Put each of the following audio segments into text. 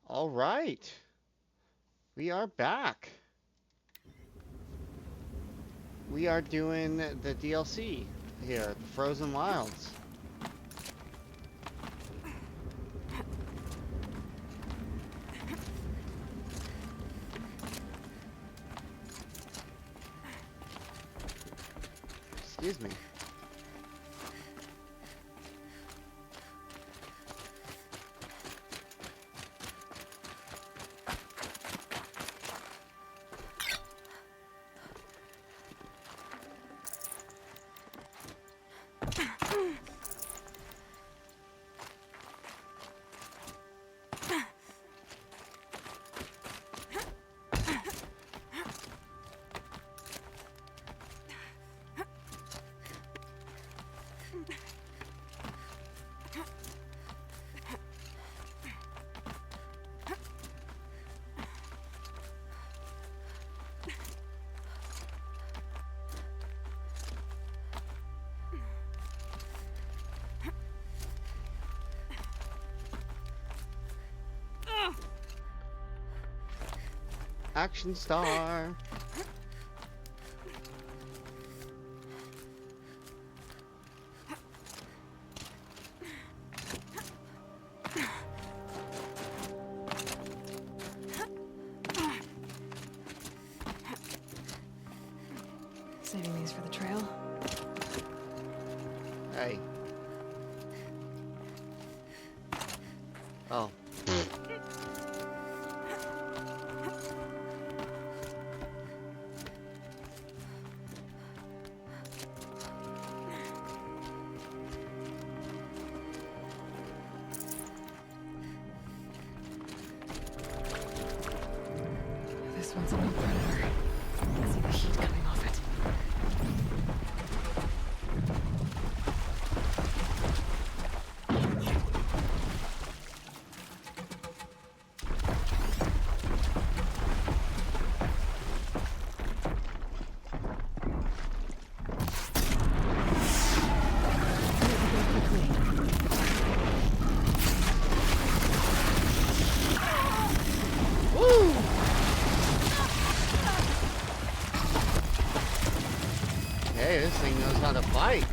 All right, we are back. We are doing the DLC here, the Frozen Wilds. Excuse me. Action star. Saving these for the trail. Hey. Oh. This one's a new predator. I can see the heat coming off it. Woo! Hey, this thing knows how to fight.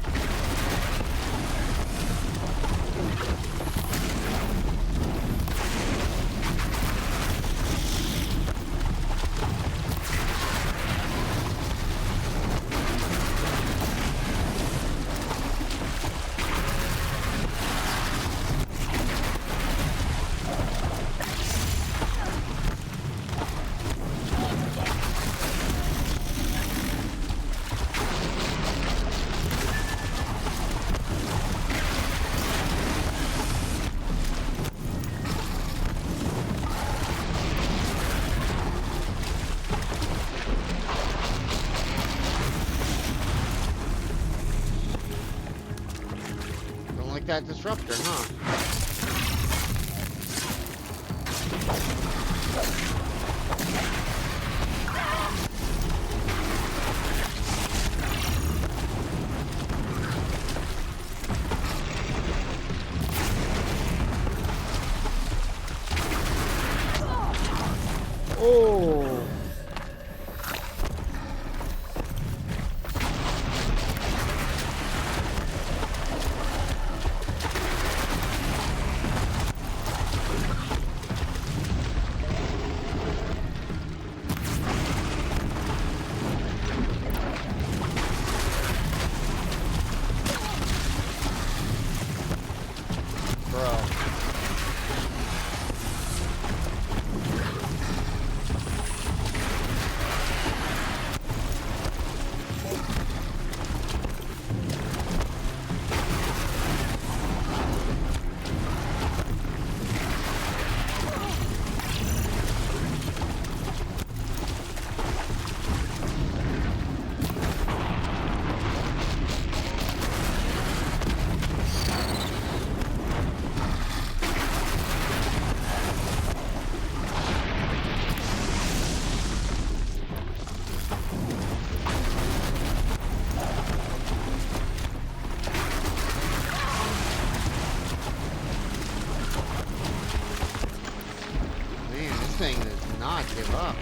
Don't like that disruptor, huh? Oh. Bro. not give up.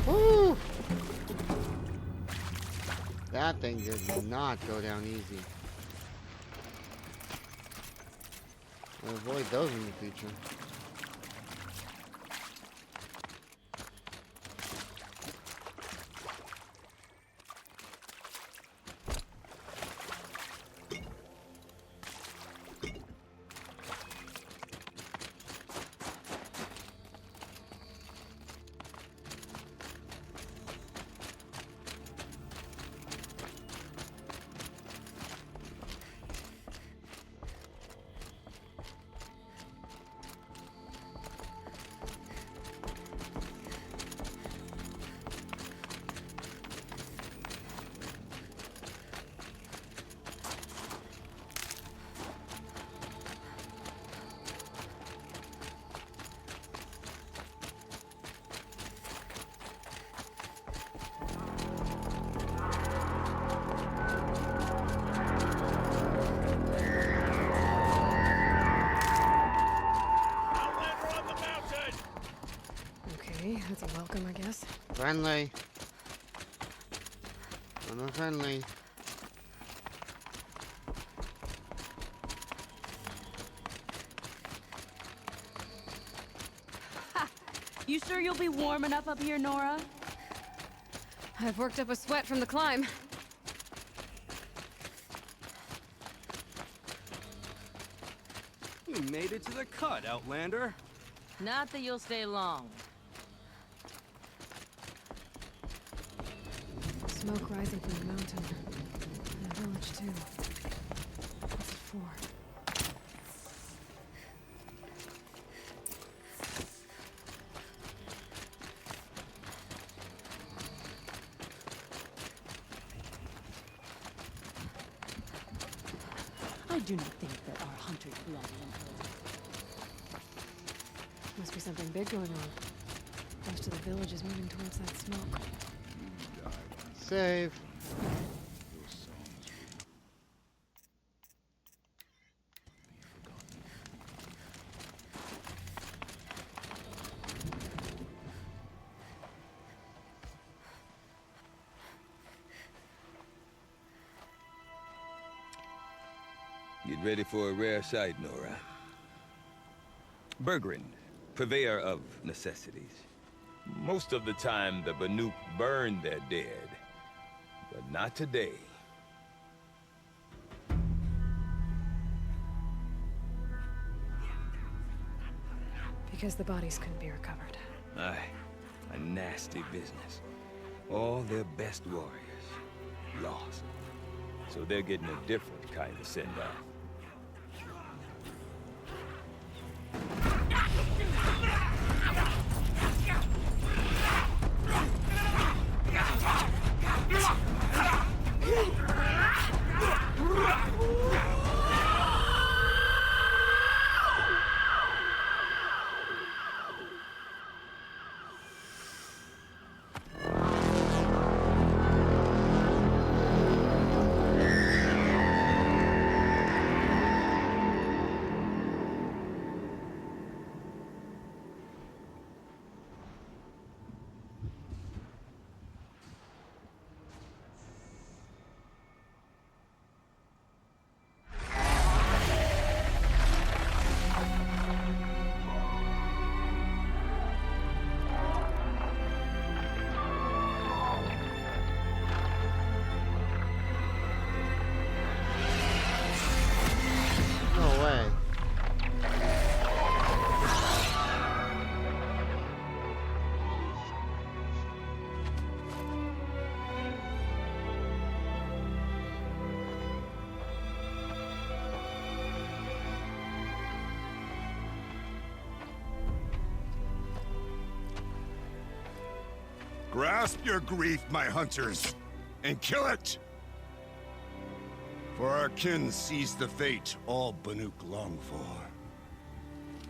Woo! That thing did not go down easy. We'll avoid those in the future. Okay, that's a welcome, I guess. Friendly. I'm friendly. You sure you'll be warm enough up here, Nora? I've worked up a sweat from the climb. You made it to the cut, Outlander. Not that you'll stay long. Smoke rising from the mountain. And the village, too. What's it for? I do not think there are hunters long enough. Must be something big going on. Most of the village is moving towards that smoke. Save. Get ready for a rare sight, Nora. Bergrand, purveyor of necessities. Most of the time, the Banuk burn their dead. But not today. Because the bodies couldn't be recovered. Aye, a nasty business. All their best warriors lost. So they're getting a different kind of send-off. Grasp your grief, my hunters, and kill it! For our kin sees the fate all Banuk long for.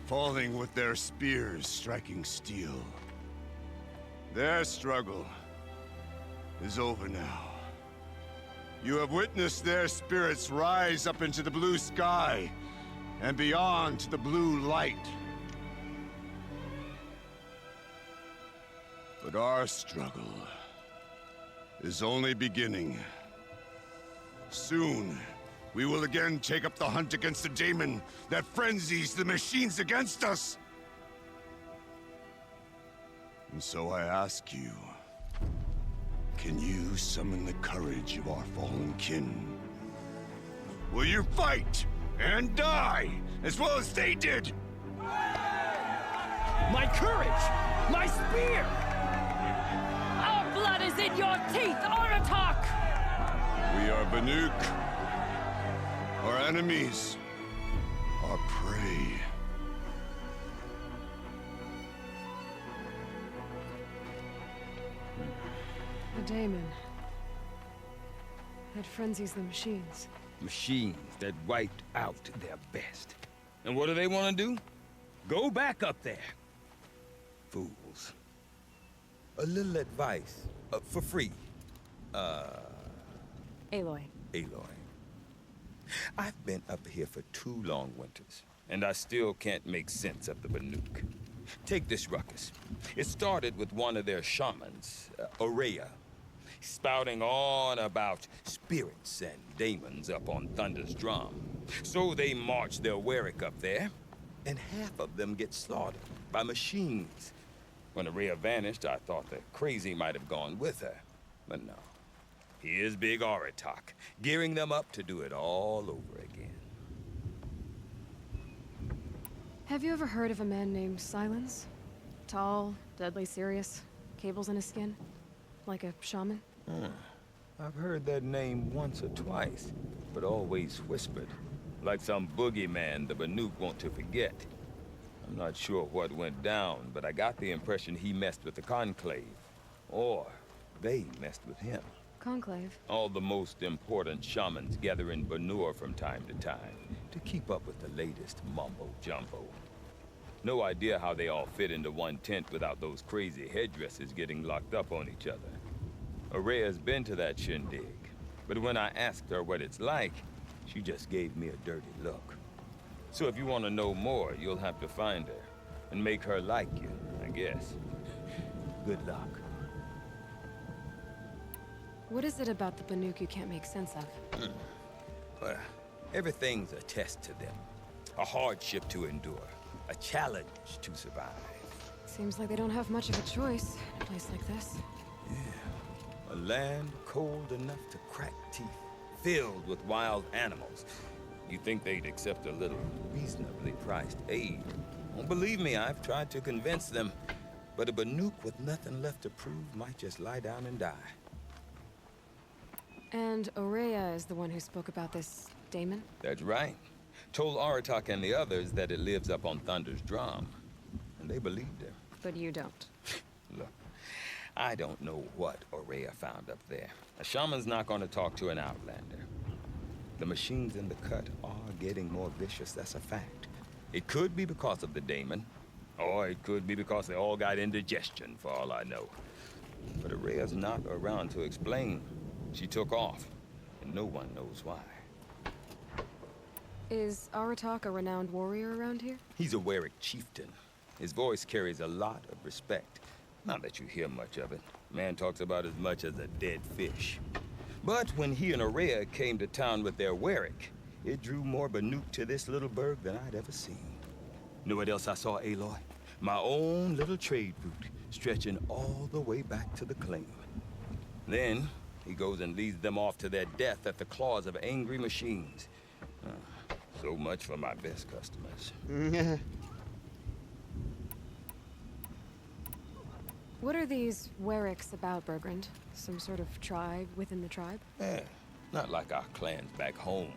Falling with their spears striking steel. Their struggle is over now. You have witnessed their spirits rise up into the blue sky and beyond to the blue light. But our struggle is only beginning. Soon, we will again take up the hunt against the daemon that frenzies the machines against us. And so I ask you, can you summon the courage of our fallen kin? Will you fight and die as well as they did? My courage! My spear! Our blood is in your teeth, Aratak! We are Banuk. Our enemies are prey. The daemon. That frenzies the machines. Machines that wiped out their best. And what do they want to do? Go back up there. Fools. A little advice, for free. Aloy. Aloy. I've been up here for 2 long winters, and I still can't make sense of the Banuk. Take this ruckus. It started with one of their shamans, Ourea, spouting on about spirits and daemons up on Thunder's drum. So they march their Warwick up there, and half of them get slaughtered by machines. When Ourea vanished, I thought the crazy might have gone with her, but no. Here's Big Aratak, gearing them up to do it all over again. Have you ever heard of a man named Silence? Tall, deadly serious, cables in his skin? Like a shaman? I've heard that name once or twice, but always whispered. Like some boogeyman the Banuk want to forget. I'm not sure what went down, but I got the impression he messed with the Conclave. Or they messed with him. Conclave? All the most important shamans gather in Banur from time to time to keep up with the latest mumbo-jumbo. No idea how they all fit into one tent without those crazy headdresses getting locked up on each other. Ourea's been to that shindig, but when I asked her what it's like, she just gave me a dirty look. So if you want to know more, you'll have to find her and make her like you, I guess. Good luck. What is it about the Banuk you can't make sense of? Well, everything's a test to them. A hardship to endure. A challenge to survive. Seems like they don't have much of a choice in a place like this. A land cold enough to crack teeth, filled with wild animals. You'd think they'd accept a little reasonably priced aid. Don't believe me, I've tried to convince them. But a Banuk with nothing left to prove might just lie down and die. And Ourea is the one who spoke about this daemon? That's right. Told Aratak and the others that it lives up on Thunder's drum. And they believed him. But you don't. Look, I don't know what Ourea found up there. A shaman's not going to talk to an outlander. The machines in the cut are getting more vicious, that's a fact. It could be because of the daemon, or it could be because they all got indigestion, for all I know. But Ourea's not around to explain. She took off, and no one knows why. Is Aratak a renowned warrior around here? He's a Warwick chieftain. His voice carries a lot of respect. Not that you hear much of it. Man talks about as much as a dead fish. But when he and Ourea came to town with their Warwick, it drew more Banuk to this little burg than I'd ever seen. Know what else I saw, Aloy? My own little trade route, stretching all the way back to the claim. Then, he goes and leads them off to their death at the claws of angry machines. So much for my best customers. What are these Warwicks about, Bergrand? Some sort of tribe within the tribe? Yeah, not like our clans back home.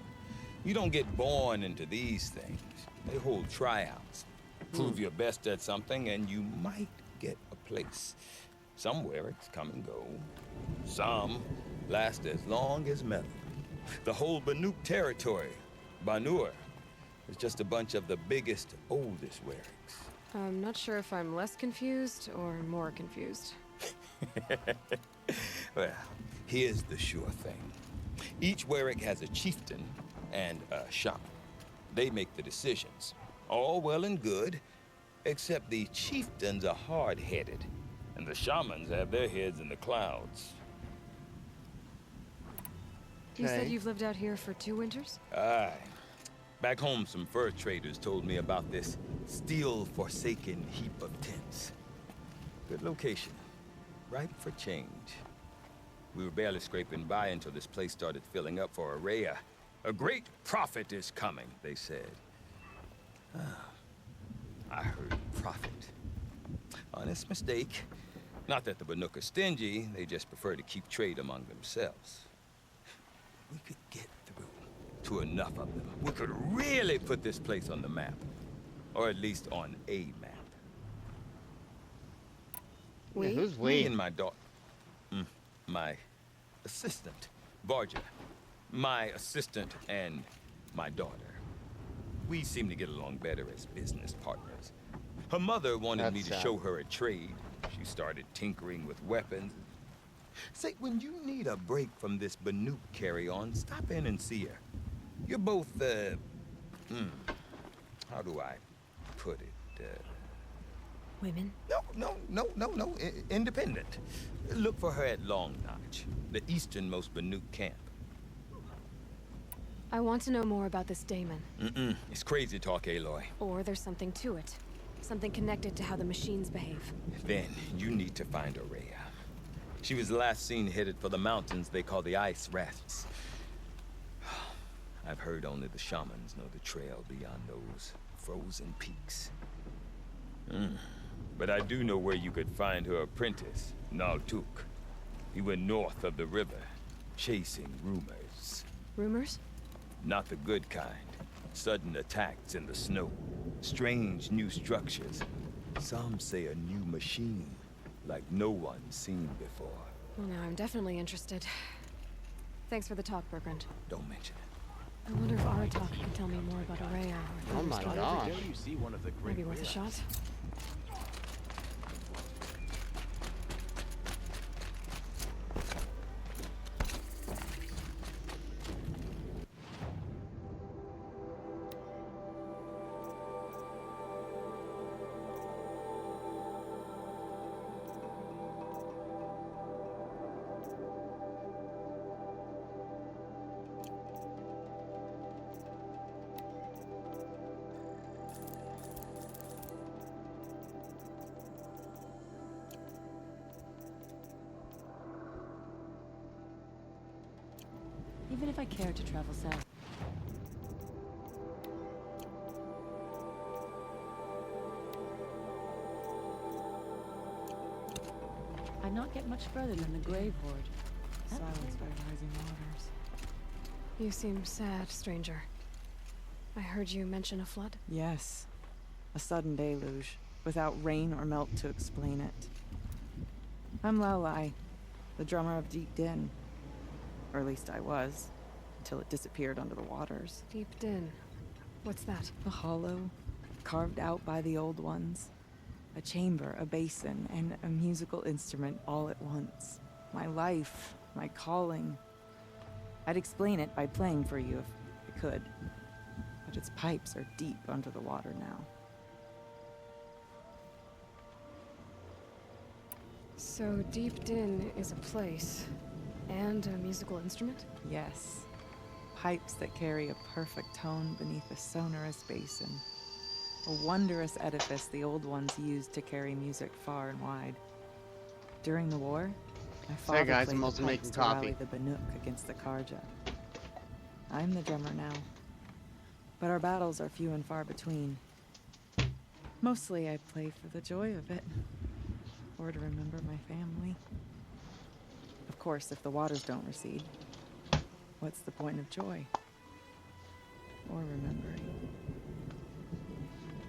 You don't get born into these things. They hold tryouts. Prove your best at something and you might get a place. Some Wericks come and go. Some last as long as metal. The whole Banuk territory, Banur, is just a bunch of the biggest, oldest Wericks. I'm not sure if I'm less confused or more confused. Well, here's the sure thing. Each Werick has a chieftain and a shaman. They make the decisions. All well and good, except the chieftains are hard-headed, and the shamans have their heads in the clouds. You said Okay. you've lived out here for 2 winters? Aye. Back home, some fur traders told me about this steel-forsaken heap of tents. Good location. Ripe for change. We were barely scraping by until this place started filling up for Araya. A great prophet is coming, they said. I heard prophet. Honest mistake. Not that the Banuk are stingy, they just prefer to keep trade among themselves. We could get through to enough of them. We could really put this place on the map. Or at least on a map. Yeah, who's Me we? and my daughter. My assistant, Varja. My assistant and my daughter. We seem to get along better as business partners. Her mother wanted me That's to sad. show her a trade. She started tinkering with weapons. Say, when you need a break from this Banuk carry-on, stop in and see her. You're both, how do I put it? Women? No. Independent. Look for her at Long Notch, the easternmost Banuk camp. I want to know more about this Daemon. It's crazy talk, Aloy. Or there's something to it. Something connected to how the machines behave. Then you need to find Araya. She was last seen headed for the mountains they call the Ice Rafts. I've heard only the shamans know the trail beyond those frozen peaks. But I do know where you could find her apprentice, Naltuk. He went north of the river, chasing rumors. Rumors? Not the good kind. Sudden attacks in the snow. Strange new structures. Some say a new machine, like no one's seen before. Well, now I'm definitely interested. Thanks for the talk, Bergrand. Don't mention it. I wonder if Aratak can tell me more about Araya or Oh my Thunderstrike. gosh. You see one of the great Maybe worth a whales. shot. Even if I care to travel south. I'd not get much further than the Grave Horde. Silence by rising waters. You seem sad, stranger. I heard you mention a flood. Yes. A sudden deluge, without rain or melt to explain it. I'm Lalai, the drummer of Deep Din. Or at least I was, until it disappeared under the waters. Deep Din. What's that? A hollow, carved out by the old ones. A chamber, a basin, and a musical instrument all at once. My life, my calling. I'd explain it by playing for you if I could. But its pipes are deep under the water now. So Deep Din is a place. And a musical instrument? Yes. Pipes that carry a perfect tone beneath a sonorous basin. A wondrous edifice the old ones used to carry music far and wide. During the war, my father guys, played I'm the also pipes making to rally coffee. the Banuk against the Karja. I'm the drummer now. But our battles are few and far between. Mostly I play for the joy of it. Or to remember my family. Of course, if the waters don't recede, what's the point of joy? Or remembering?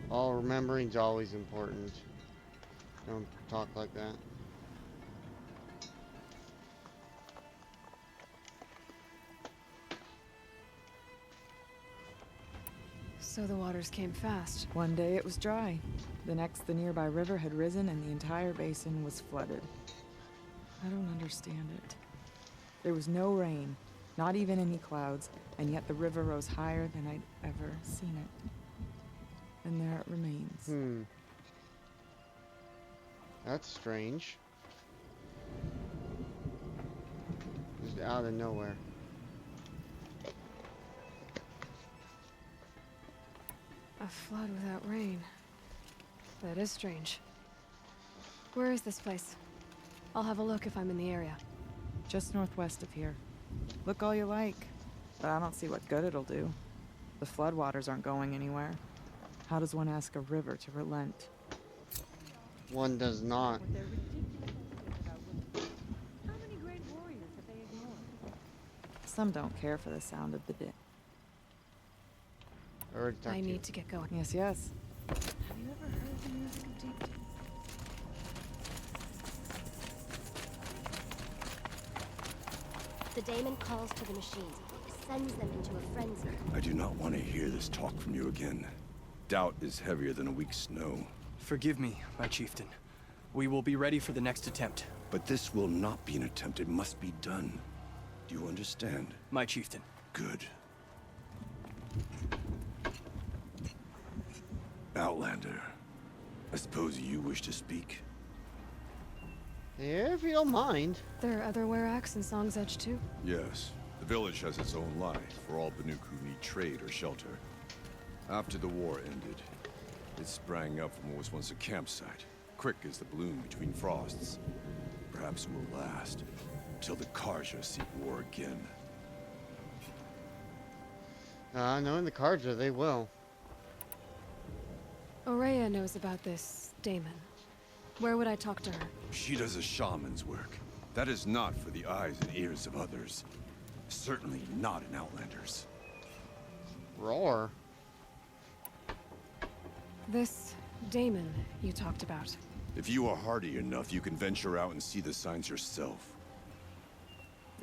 Oh, remembering's always important. Don't talk like that. So the waters came fast. One day it was dry. The next, the nearby river had risen and the entire basin was flooded. I don't understand it. There was no rain, not even any clouds, and yet the river rose higher than I'd ever seen it. And there it remains. That's strange. Just out of nowhere. A flood without rain. That is strange. Where is this place? I'll have a look if I'm in the area. Just northwest of here. Look all you like, but I don't see what good it'll do. The floodwaters aren't going anywhere. How does one ask a river to relent? One does not. Some don't care for the sound of the din. Or talk I to you. need to get going. Yes, yes. Have you ever heard the music of Deep Din? The daemon calls to the machines, sends them into a frenzy. I do not want to hear this talk from you again. Doubt is heavier than a week's snow. Forgive me, my chieftain. We will be ready for the next attempt. But this will not be an attempt. It must be done. Do you understand? My chieftain. Good. Outlander, I suppose you wish to speak? Yeah, if you don't mind. There are other Weraks in Song's Edge too? Yes. The village has its own life for all Banuk who need trade or shelter. After the war ended, it sprang up from what was once a campsite, quick as the bloom between frosts. Perhaps it will last, till the Karja seek war again. Knowing the Karja, they will. Aurea knows about this daemon. Where would I talk to her? She does a shaman's work. That is not for the eyes and ears of others. Certainly not an Outlander's. Roar. This daemon you talked about. If you are hardy enough, you can venture out and see the signs yourself.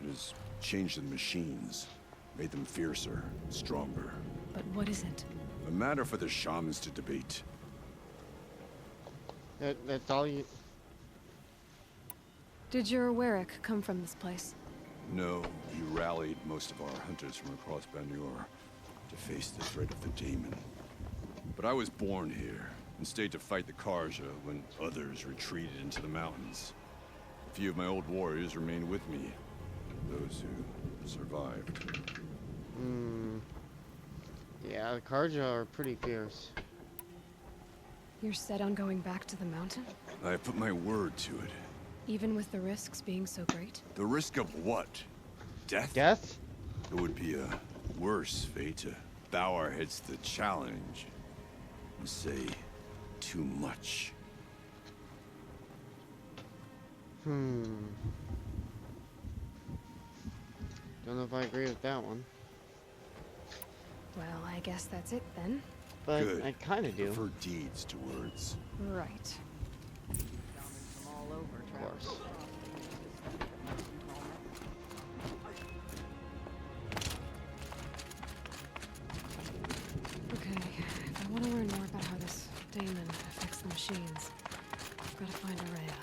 It has changed the machines, made them fiercer, stronger. But what is it? A matter for the shamans to debate. That's all you... Did your Werak come from this place? No, he rallied most of our hunters from across Banur to face the threat of the daemon. But I was born here and stayed to fight the Karja when others retreated into the mountains. A few of my old warriors remained with me, those who survived. Yeah, the Karja are pretty fierce. You're set on going back to the mountain? I have put my word to it. Even with the risks being so great? The risk of what? Death? Death? It would be a worse fate to bow our heads to the challenge and say too much. Don't know if I agree with that one. Well, I guess that's it then. But Good. I kind of do. Prefer deeds to words. Right. Of course. Okay, if I want to learn more about how this daemon affects the machines, I've got to find Aurea.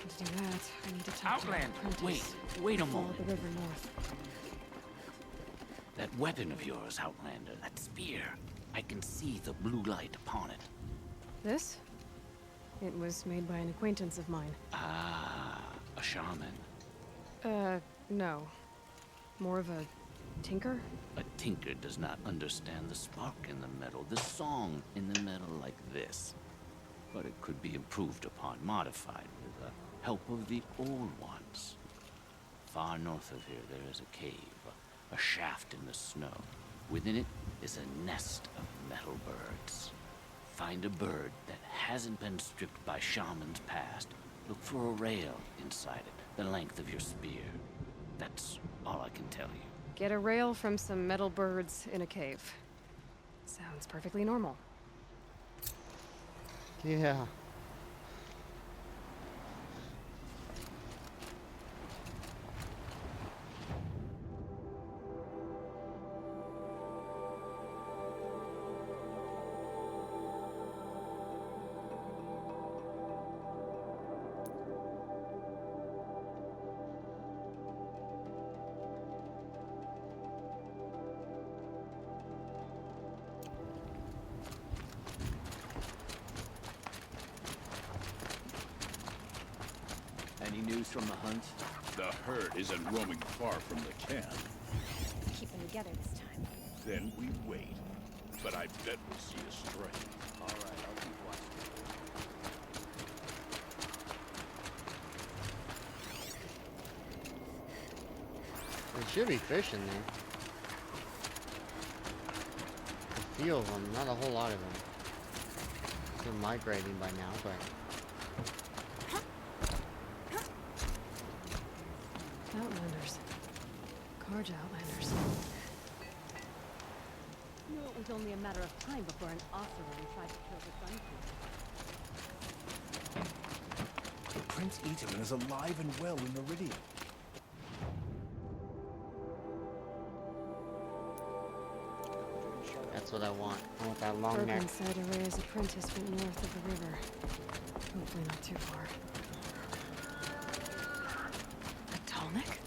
And to do that, I need to talk to Outlander, her apprentice. wait a Follow moment. the river north. That weapon of yours, Outlander, that spear. I can see the blue light upon it. This? It was made by an acquaintance of mine. Ah, a shaman. No. More of a tinker? A tinker does not understand the spark in the metal, the song in the metal like this. But it could be improved upon, modified with the help of the old ones. Far north of here, there is a cave, a shaft in the snow. Within it is a nest of metal birds. Find a bird that hasn't been stripped by shamans past. Look for a rail inside it, the length of your spear. That's all I can tell you. Get a rail from some metal birds in a cave. Sounds perfectly normal. Yeah. news from the hunt? The herd isn't roaming far from the camp. Keep them together this time. Then we wait. But I bet we'll see a stray. All right, I'll keep watching. There should be fish in there. A few of them, not a whole lot of them. They're migrating by now, but Outlanders. Karja Outlanders. Knew it was only a matter of time before an Oseram tried to kill the Sun King. Prince Etamon is alive and well in Meridian. that's what I want. I want that long neck. Bergman said Araya's apprentice went north of the river. Hopefully not too far. A Talnik?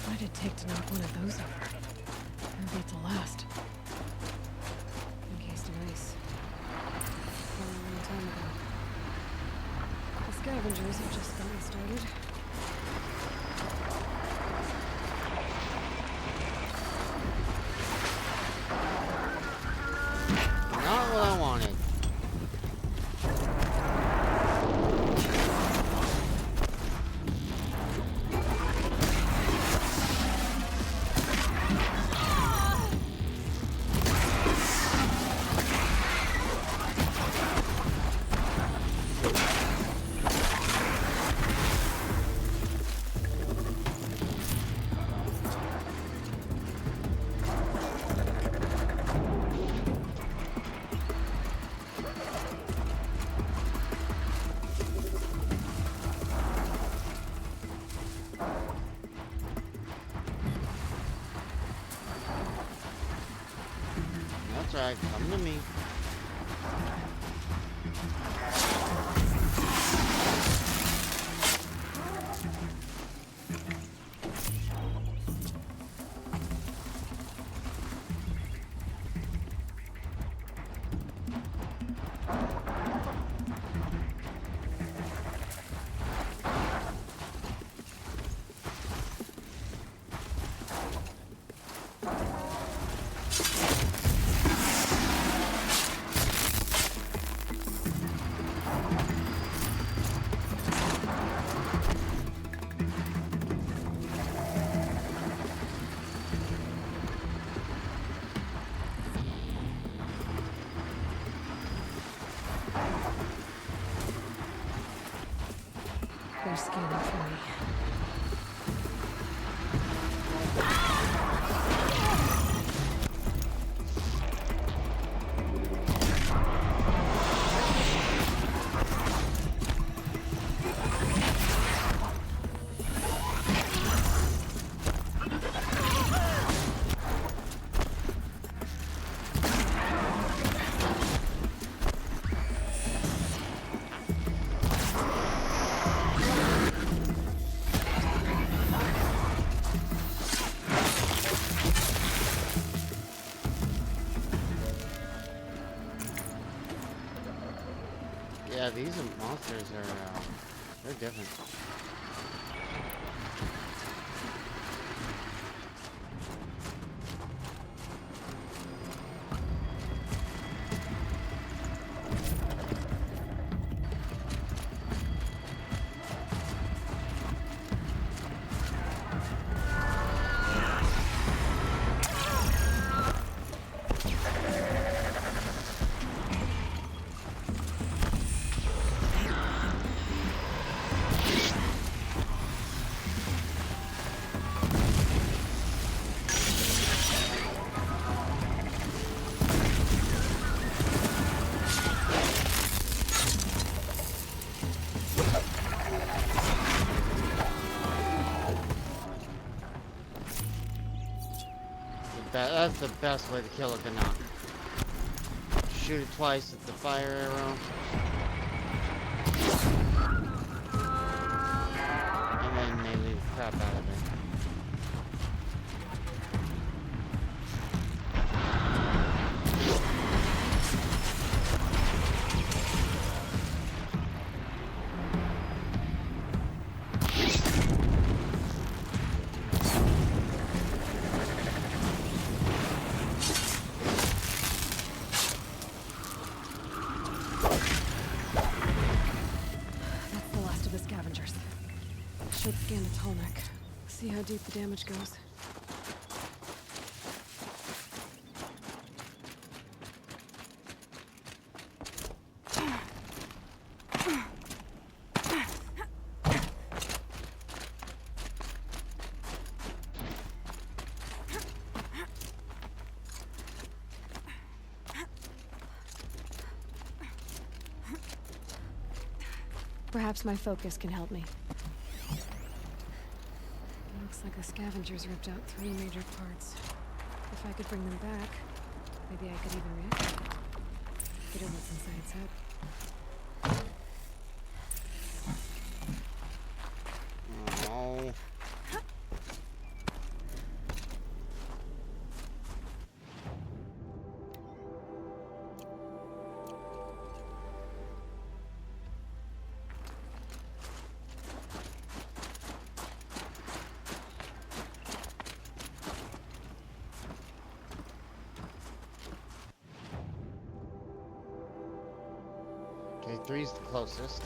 What'd it take to knock one of those over? They're built to last. Encased in ice. From a long time ago. The scavengers have just gotten started. Not what I wanted. That's right, come to me. They're scanning for me. Yeah, these monsters are, they're different. That's the best way to kill a Canuck. Shoot it twice with the fire arrow. And then they leave the crap out of it. should scan the tall neck. See how deep the damage goes. Perhaps my focus can help me. Looks like the scavengers ripped out 3 major parts. If I could bring them back, maybe I could even reactivate it. Get at what's inside its head. Oh. Okay, 3's the closest.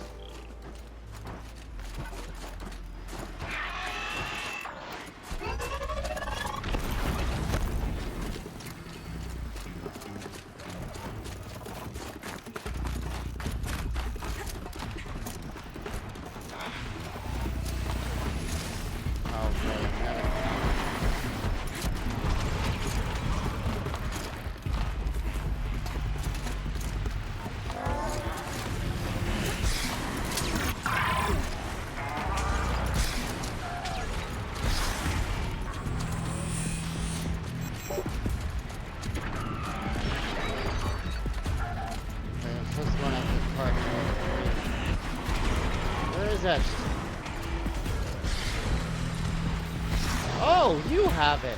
That? Oh, you have it.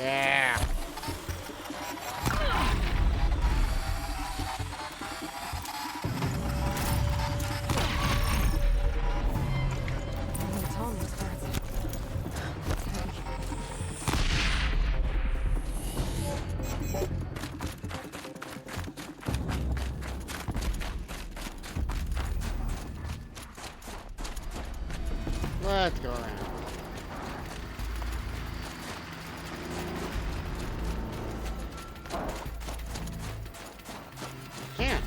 Yeah. It's almost parts. It's heavy. Let's go around. Can't.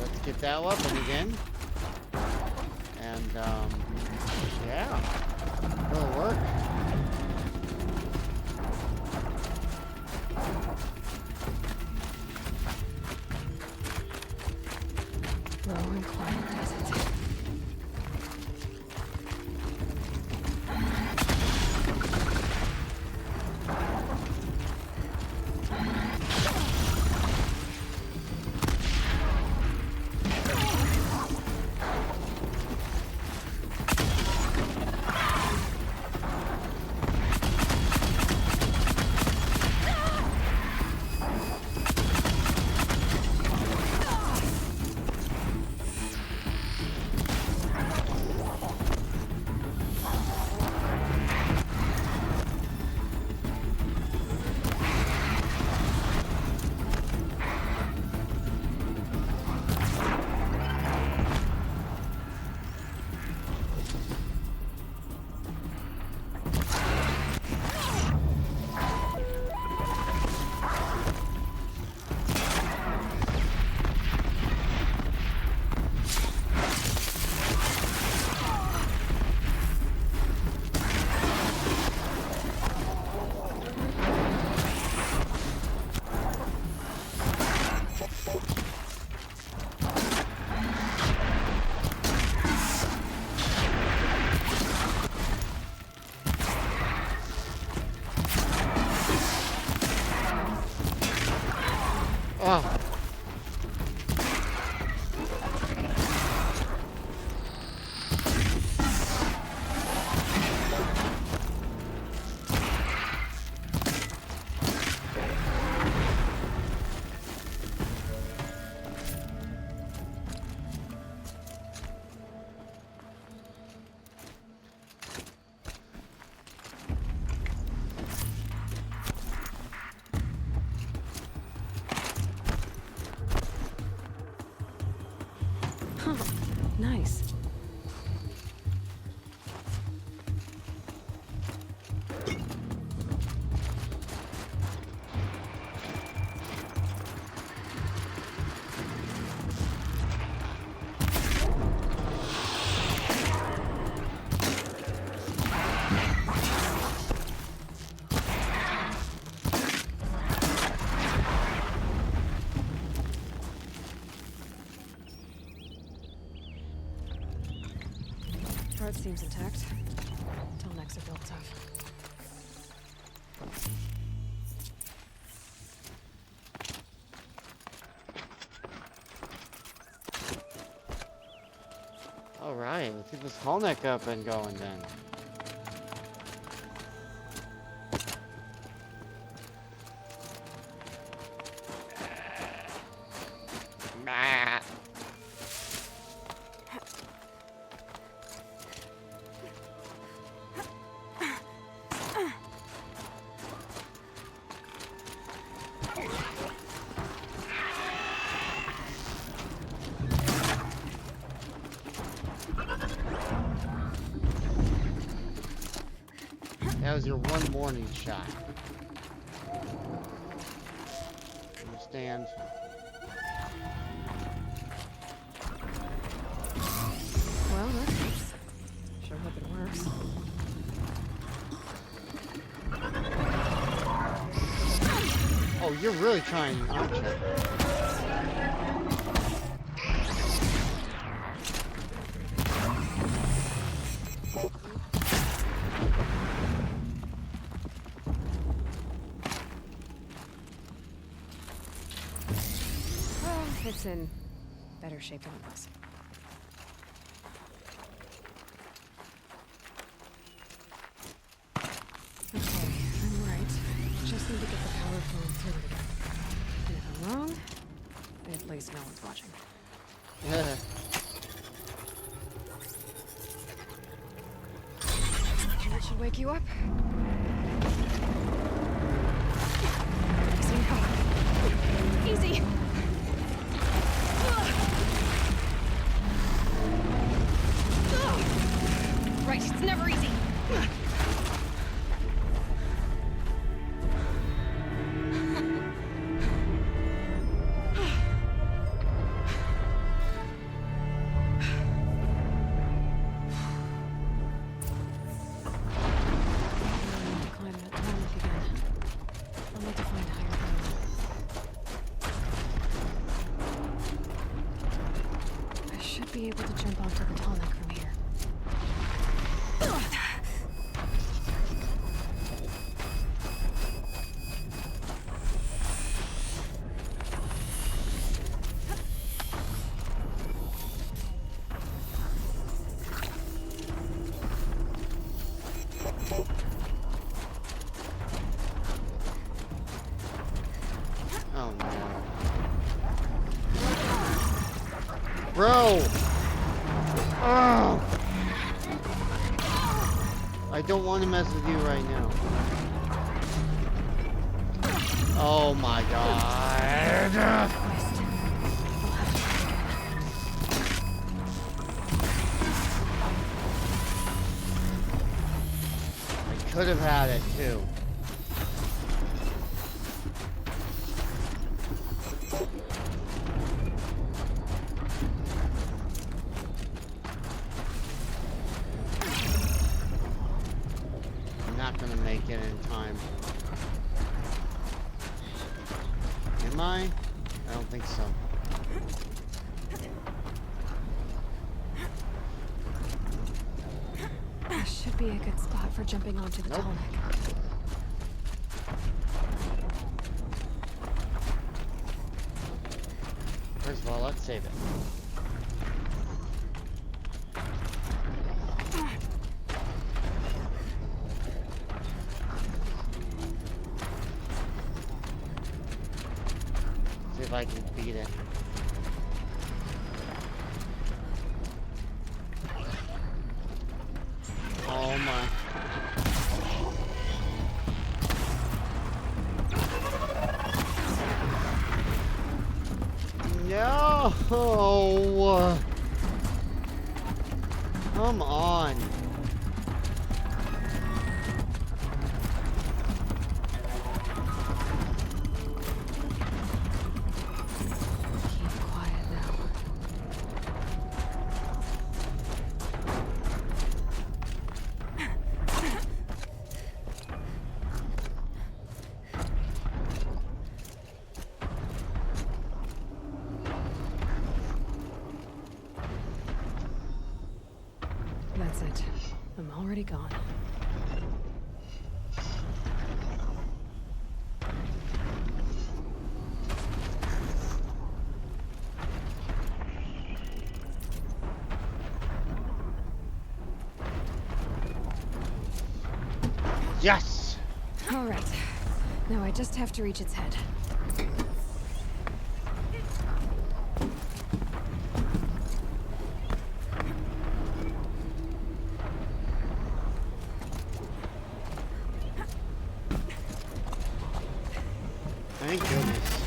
Let's get that weapon again. And, yeah. It'll work. Low and quiet does it. Oh. Nice. Part seems intact. Telnecks are built tough. Alright, let's get this hull neck up and going then. Bah. That was your one warning shot. Understand? Well, that's nice. Sure hope it works. Oh, you're really trying, aren't you? Well, it's in better shape than it was. one's watching. That should wake you up. Easy now. Easy. Right, it's never easy. Climb that tarmac again. I'll need to find higher ground. I should be able to jump onto the tonic from here. Oh no. Bro! Oh! I don't want to mess with you right now. Oh my god. I could have had it too. I'm not gonna make it in time. Am I? I don't think so. This should be a good spot for jumping onto the tonic. First of all, let's save it. See if I can beat it. Oh my. No! Come on. Keep quiet now. That's it. I'm already gone. Yes! All right. Now I just have to reach its head. Thank goodness.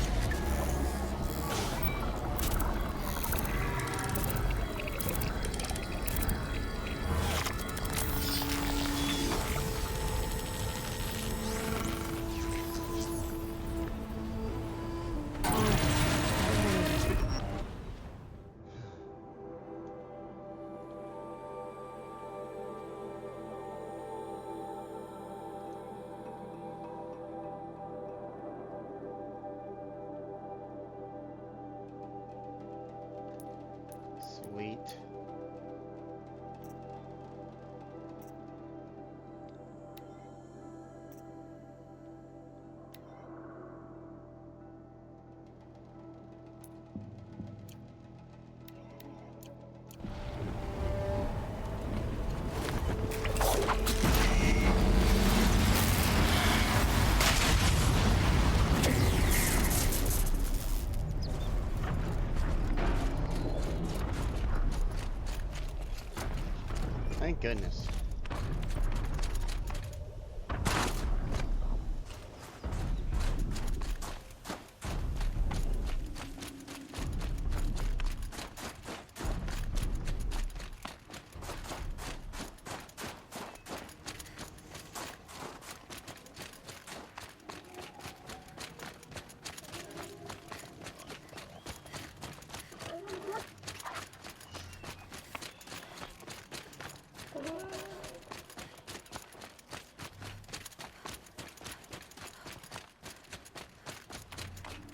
Thank goodness.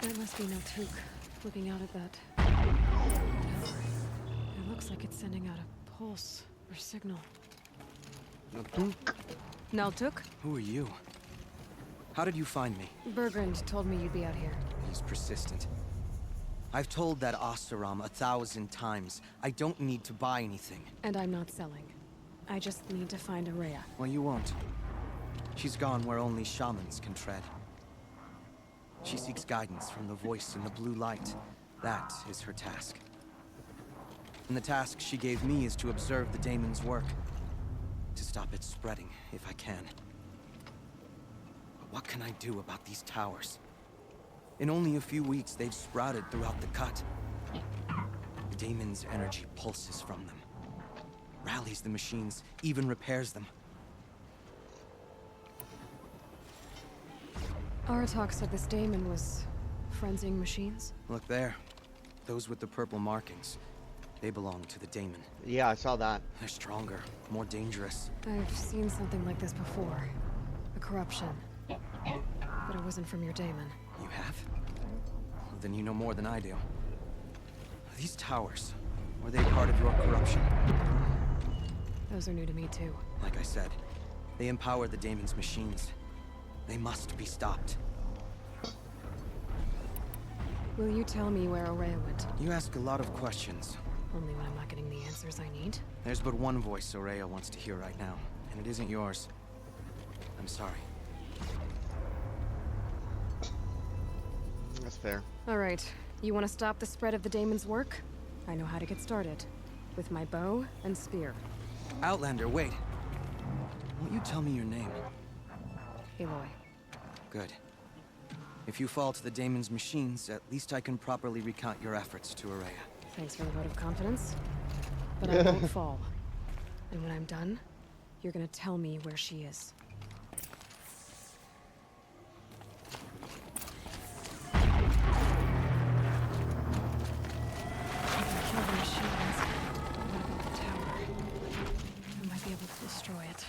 That must be Naltuk, looking out at that tower. It looks like it's sending out a pulse or signal. Naltuk? Who are you? How did you find me? Bergrand told me you'd be out here. He's persistent. I've told that Oseram 1,000 times. I don't need to buy anything. And I'm not selling. I just need to find Ourea. Well, you won't. She's gone where only shamans can tread. She seeks guidance from the voice in the blue light. That is her task. And the task she gave me is to observe the daemon's work. To stop it spreading, if I can. But what can I do about these towers? In only a few weeks, they've sprouted throughout the cut. The daemon's energy pulses from them. Rallies the machines, even repairs them. Aratak said this daemon was frenzying machines. Look there. Those with the purple markings. They belong to the daemon. Yeah, I saw that. They're stronger, more dangerous. I've seen something like this before. A corruption. But it wasn't from your daemon. You have? Well, then you know more than I do. These towers, were they part of your corruption? Those are new to me too. Like I said, they empower the daemon's machines. They must be stopped. Will you tell me where Ourea went? You ask a lot of questions. Only when I'm not getting the answers I need. There's but one voice Ourea wants to hear right now, and it isn't yours. I'm sorry. That's fair. All right. You want to stop the spread of the daemon's work? I know how to get started. With my bow and spear. Outlander, wait. Won't you tell me your name? Aloy. Good. If you fall to the daemon's machines, at least I can properly recount your efforts to Ourea. Thanks for the vote of confidence. But I won't fall. And when I'm done, you're gonna tell me where she is. I can kill the machines. What about the tower? I might be able to destroy it.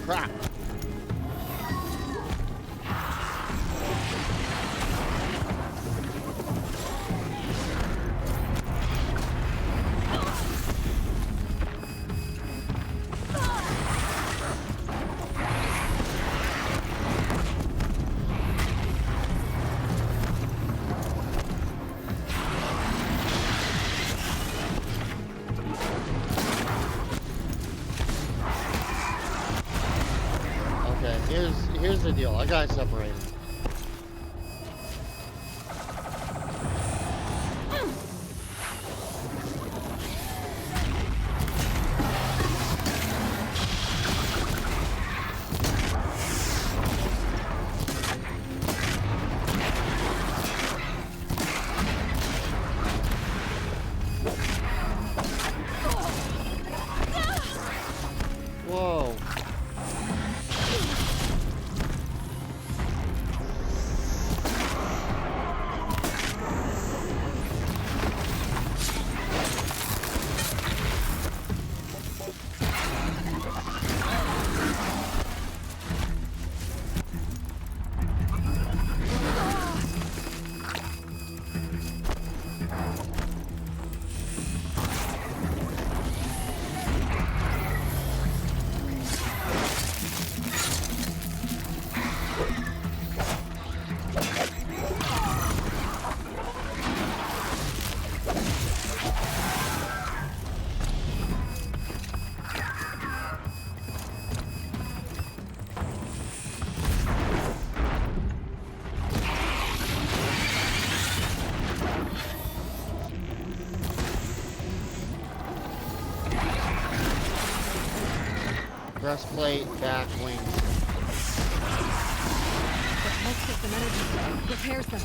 Crap. Here's the deal. I gotta separate them. Whoa. Breastplate, back, wings. Let's get some energy. Repairs them.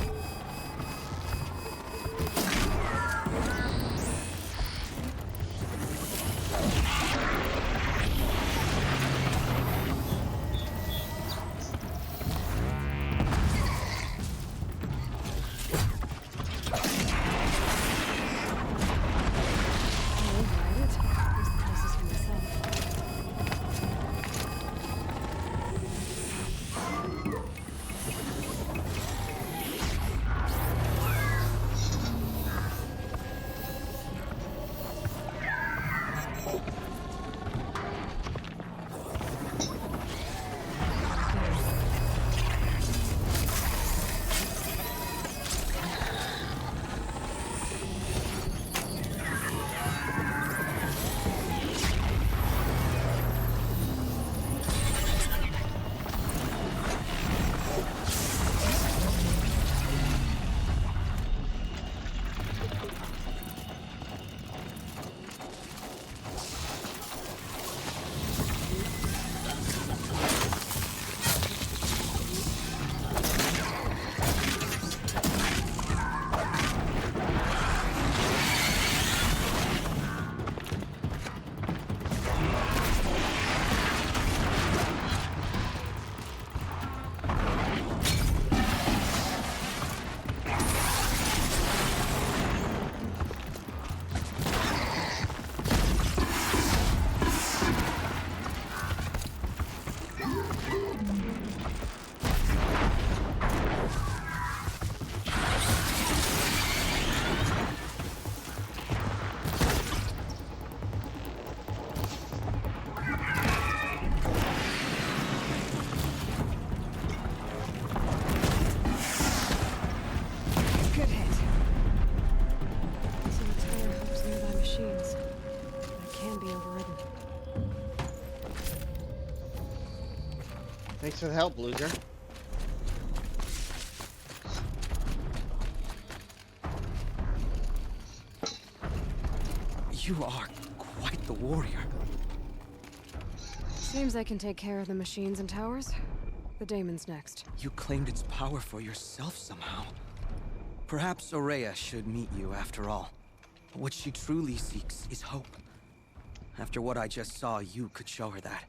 Thanks for the help, loser. You are quite the warrior. Seems I can take care of the machines and towers. The Daemon's next. You claimed its power for yourself somehow. Perhaps Ourea should meet you after all. What she truly seeks is hope. After what I just saw, you could show her that.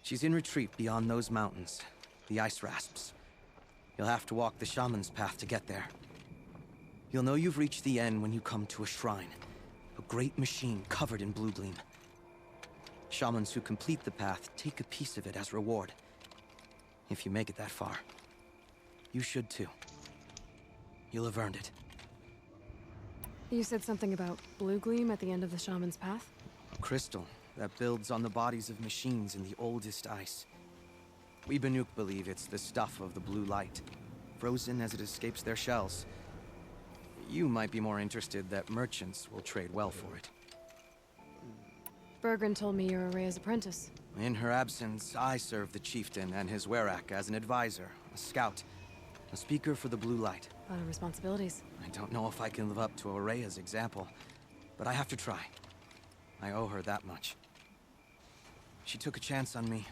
She's in retreat beyond those mountains, the Ice Rasps. You'll have to walk the Shaman's Path to get there. You'll know you've reached the end when you come to a shrine. A great machine covered in blue gleam. Shamans who complete the path take a piece of it as reward. If you make it that far, you should too. You'll have earned it. You said something about blue gleam at the end of the Shaman's Path? Crystal that builds on the bodies of machines in the oldest ice. We Banuk believe it's the stuff of the blue light, frozen as it escapes their shells. You might be more interested that merchants will trade well for it. Bergren told me you're Ourea's apprentice. In her absence, I serve the chieftain and his Werak as an advisor, a scout, a speaker for the blue light. A lot of responsibilities. I don't know if I can live up to Ourea's example, but I have to try. I owe her that much. She took a chance on me.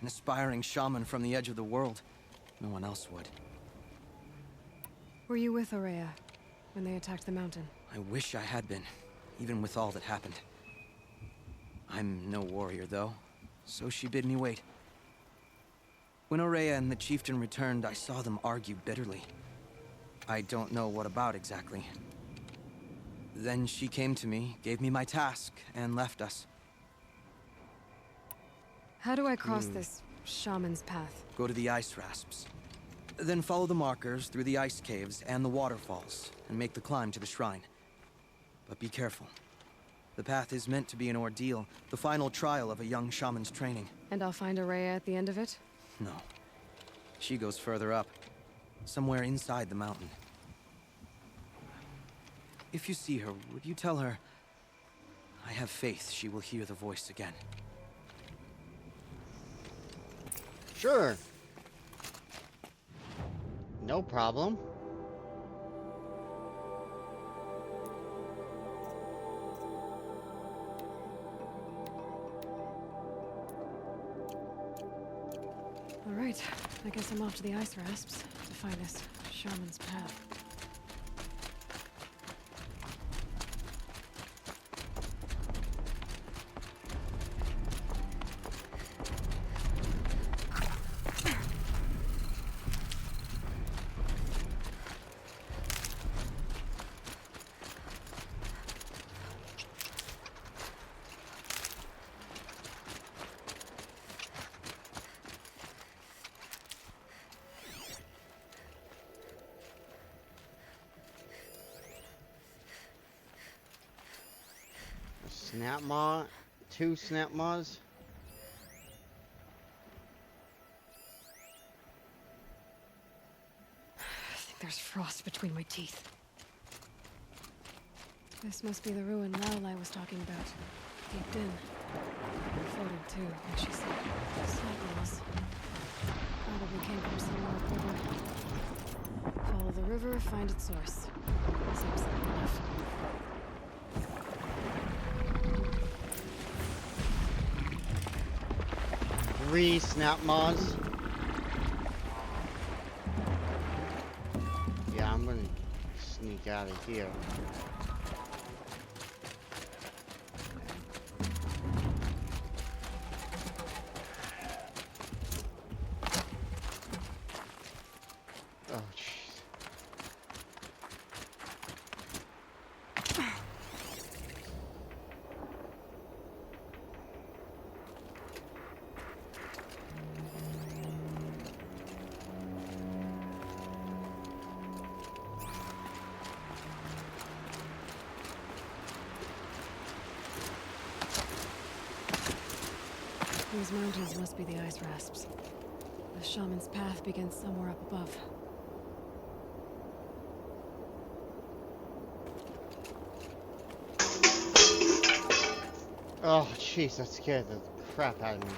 An aspiring shaman from the edge of the world. No one else would. Were you with Ourea when they attacked the mountain? I wish I had been, even with all that happened. I'm no warrior, though, so she bid me wait. When Ourea and the chieftain returned, I saw them argue bitterly. I don't know what about exactly. Then she came to me, gave me my task, and left us. How do I cross this Shaman's Path? Go to the Ice Rasps. Then follow the markers through the ice caves and the waterfalls, and make the climb to the shrine. But be careful. The path is meant to be an ordeal, the final trial of a young shaman's training. And I'll find Ourea at the end of it? No. She goes further up, somewhere inside the mountain. If you see her, would you tell her, I have faith she will hear the voice again. Sure. No problem. Right. I guess I'm off to the ice rasps to find this shaman's path. Snap maw, 2 snap maws. I think there's frost between my teeth. This must be the ruin Lorelei was talking about. Deep in. Floated too, like she said. Snap maws. Probably came from somewhere upriver. Follow the river, find its source. Seems simple enough. 3 snap maws. Yeah, I'm gonna sneak out of here. Oh, jeez. These mountains must be the ice rasps. The shaman's path begins somewhere up above. Oh, jeez, that scared the crap out of me.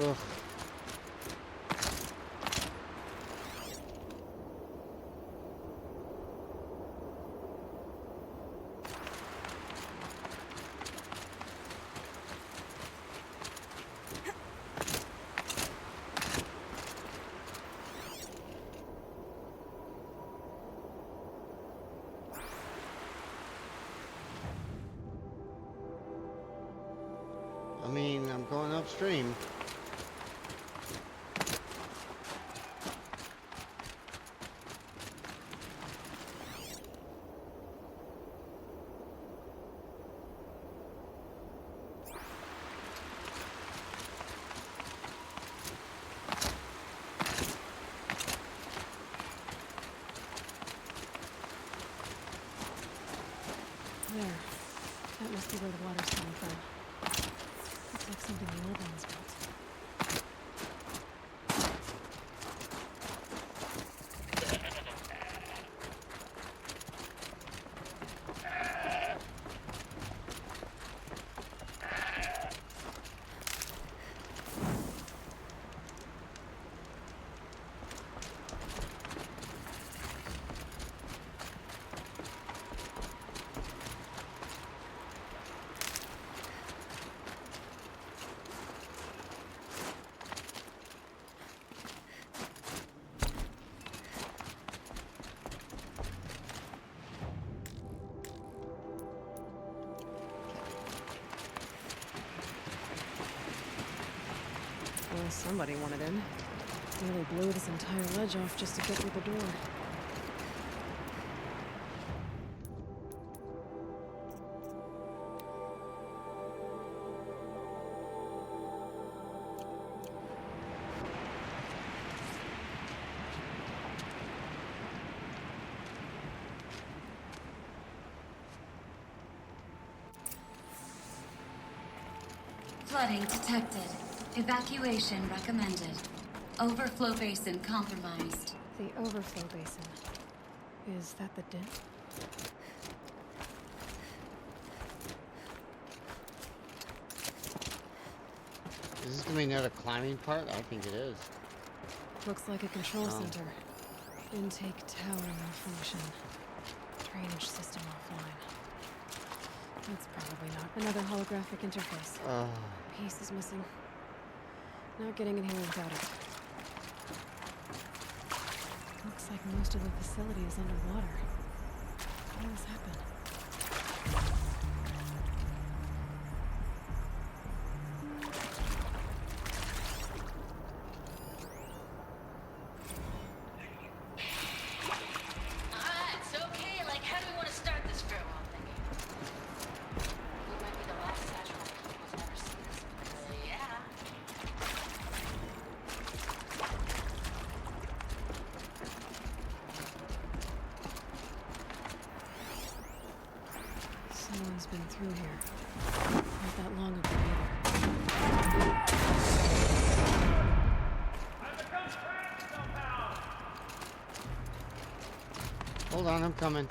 Ugh. I mean, I'm going upstream. There. That must be where the water's coming from. Looks like something the old ones built. Well, somebody wanted in. Nearly blew this entire ledge off just to get through the door. Flooding detected. Evacuation recommended. Overflow basin compromised. The overflow basin. Is that the dip? Is this gonna be another climbing part? I think it is. Looks like a control center. Intake tower malfunction. Drainage system offline. That's probably not. Another holographic interface. piece is missing. Not getting in here without it. Looks like most of the facility is underwater. How did this happen? It's okay. Like, how do we want to start this farewell thing? We might be the last satchel who's never seen this. Yeah. Someone's been through here. Not that long ago either. Hold on, I'm coming.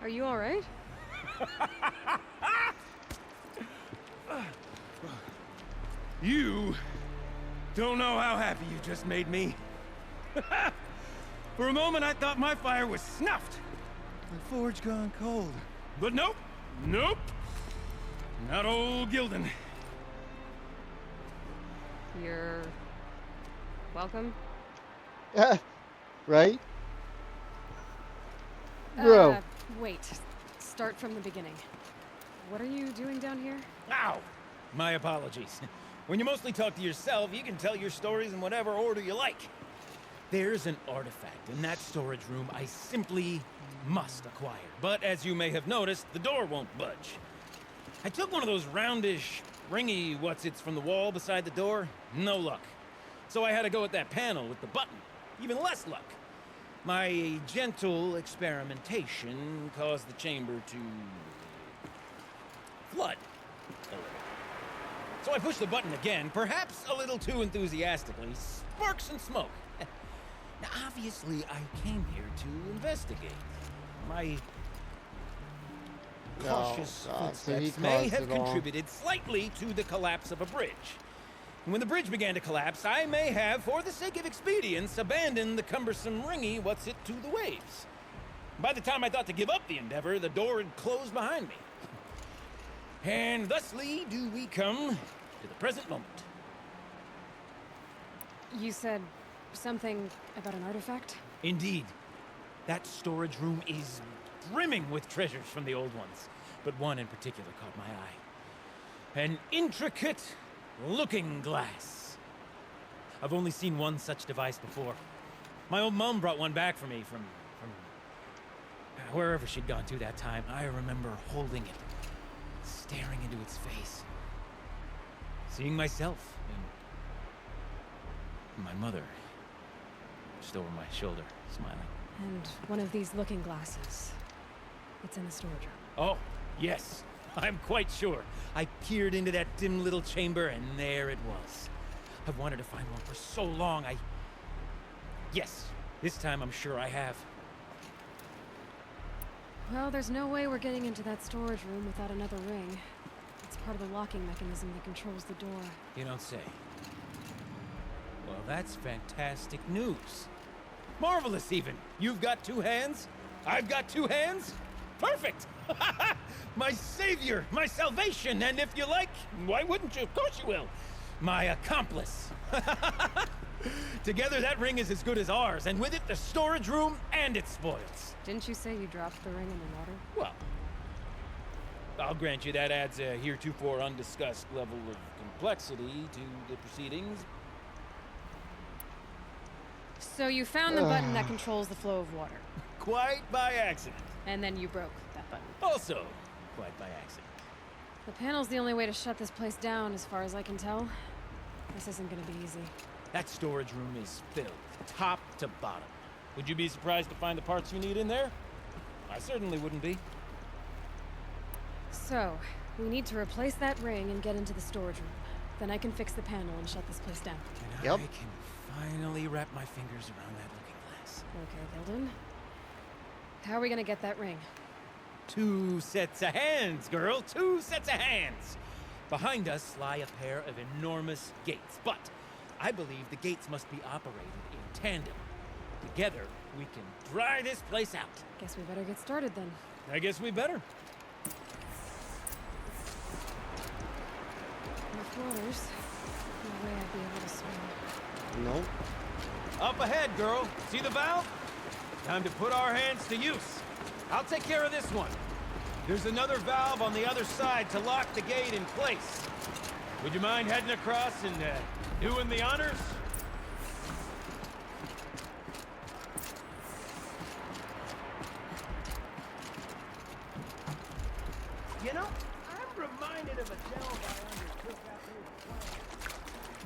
Are you all right? You don't know how happy you just made me. For a moment, I thought my fire was snuffed. My forge gone cold. But nope. Nope. Not old Gildan. You're... welcome? Right? Bro. Wait. Start from the beginning. What are you doing down here? Ow! My apologies. When you mostly talk to yourself, you can tell your stories in whatever order you like. There's an artifact in that storage room I simply must acquire. But as you may have noticed, the door won't budge. I took one of those roundish, ringy what's-its from the wall beside the door. No luck. So I had to go with that panel with the button. Even less luck. My gentle experimentation caused the chamber to flood a little. So I pushed the button again, perhaps a little too enthusiastically. Sparks and smoke. Now, obviously, I came here to investigate. My cautious So he footsteps may caused have it all. contributed slightly to the collapse of a bridge. And when the bridge began to collapse, I may have, for the sake of expedience, abandoned the cumbersome ringy what's-it to the waves. By the time I thought to give up the endeavor, the door had closed behind me. And thusly do we come to the present moment. You said something about an artifact? Indeed. That storage room is brimming with treasures from the old ones. But one in particular caught my eye. An intricate looking glass. I've only seen one such device before. My old mom brought one back for me from wherever she'd gone to that time. I remember holding it, staring into its face, seeing myself and my mother just over my shoulder, smiling. And one of these looking glasses. It's in the storage room. Oh, yes. I'm quite sure. I peered into that dim little chamber, and there it was. I've wanted to find one for so long, Yes, this time I'm sure I have. Well, there's no way we're getting into that storage room without another ring. It's part of the locking mechanism that controls the door. You don't say. Well, that's fantastic news. Marvelous, even. You've got two hands. I've got two hands. Perfect! My savior, my salvation, and if you like, why wouldn't you? Of course you will. My accomplice. Together, that ring is as good as ours, and with it, the storage room and its spoils. Didn't you say you dropped the ring in the water? Well, I'll grant you that adds a heretofore undiscussed level of complexity to the proceedings. So you found the button that controls the flow of water. Quite by accident. And then you broke that button. Also, quite by accident. The panel's the only way to shut this place down, as far as I can tell. This isn't gonna be easy. That storage room is filled, top to bottom. Would you be surprised to find the parts you need in there? I certainly wouldn't be. So, we need to replace that ring and get into the storage room. Then I can fix the panel and shut this place down. And I can finally wrap my fingers around that looking glass. Okay, Gildan. How are we gonna get that ring? 2 sets of hands, girl. 2 sets of hands. Behind us lie a pair of enormous gates, but I believe the gates must be operated in tandem. Together, we can dry this place out. Guess we better get started then. I guess we better. Rough waters. No way I'd be able to swim. Nope. Up ahead, girl. See the valve? Time to put our hands to use. I'll take care of this one. There's another valve on the other side to lock the gate in place. Would you mind heading across and doing the honors? You know, I'm reminded of a delve I undertook out here at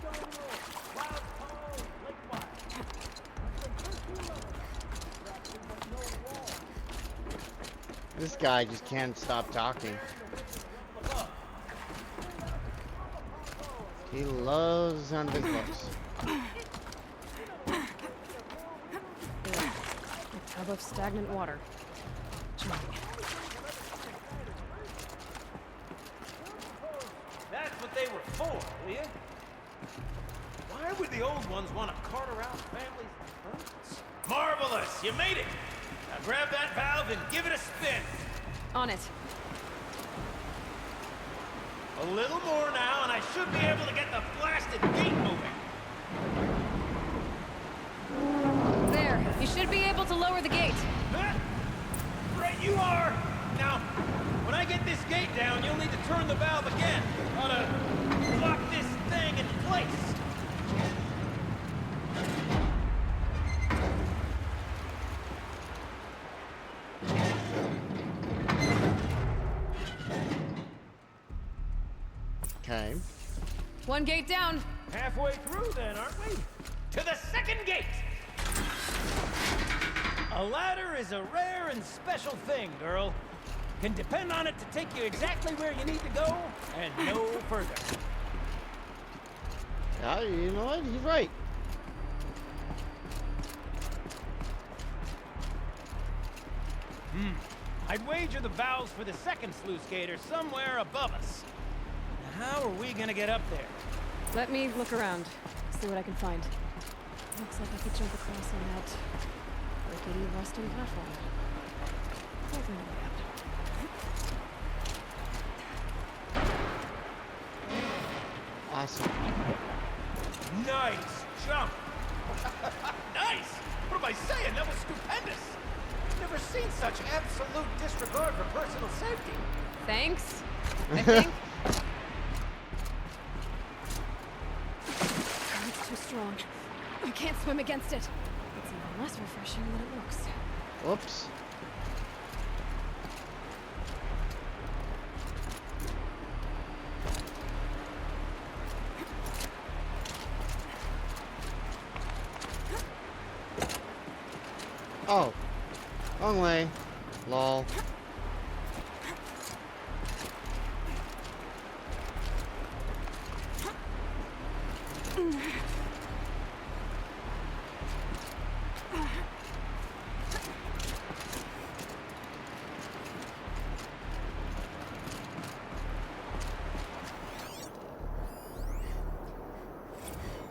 Stone Road, Wild Call, Lake Wild. This guy just can't stop talking. He loves the sound of his voice. There. A tub of stagnant water. Charming. That's what they were for, do you? Why would the old ones want to cart around families like birds? Marvelous! You made it! Now grab that valve and give it a spin. On it. A little more now, and I should be able to get the blasted gate moving. There. You should be able to lower the gate. Huh? Right you are! Now, when I get this gate down, you'll need to turn the valve again. Ought to lock this thing in place. Okay. One gate down. Halfway through then, aren't we? To the second gate! A ladder is a rare and special thing, girl. Can depend on it to take you exactly where you need to go, and no further. Yeah, you know what? He's right. I'd wager the valves for the second sluice gate are somewhere above us. Now, how are we gonna get up there? Let me look around. See what I can find. Looks like I could jump across on that rickety rusting platform. Over and around. Awesome. Nice jump! Nice! What am I saying? That was stupendous! I've never seen such absolute disregard for personal safety. Thanks, I think. Oh, it's too strong. I can't swim against it. It's even less refreshing than it looks. Whoops. Oh. Wrong way. Lol.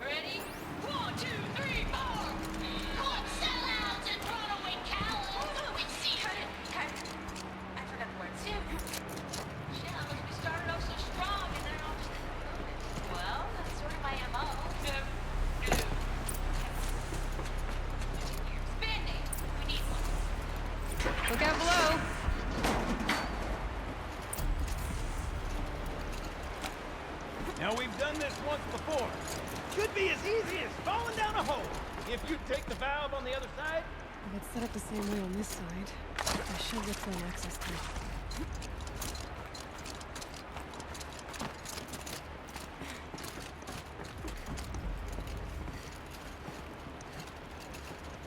Ready? 1, 2, 3, 4. Good sellouts and runaway cowards. We see her. I forgot the words. Shit, I must be started off so strong and then all just well, that's sort of my MO. Spinning. We need one. Look out below. Now, we've done this once before. Could be as easy as falling down a hole. If you take the valve on the other side. If it's set up the same way on this side, I should reclaim access to it.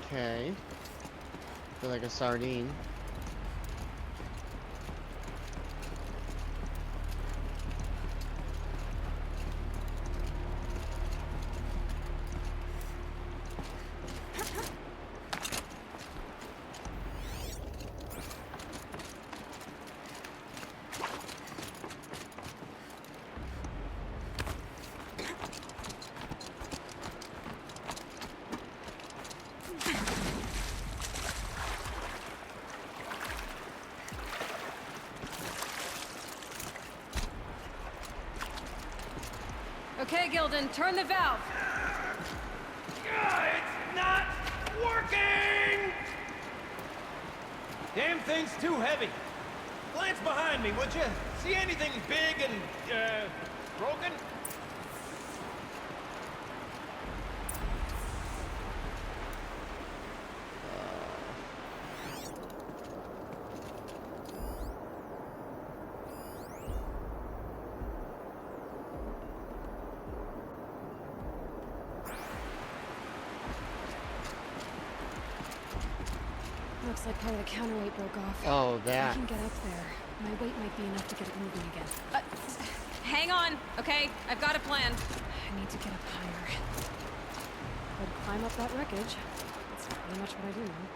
Okay. Feel like a sardine. Okay, Gilden, turn the valve. It's not working! Damn thing's too heavy. Glance behind me, would you? See anything big and, broken? Looks like part of the counterweight broke off. Oh, that. I can get up there. My weight might be enough to get it moving again. Hang on, okay? I've got a plan. I need to get up higher. I'd climb up that wreckage. That's pretty much what I do now.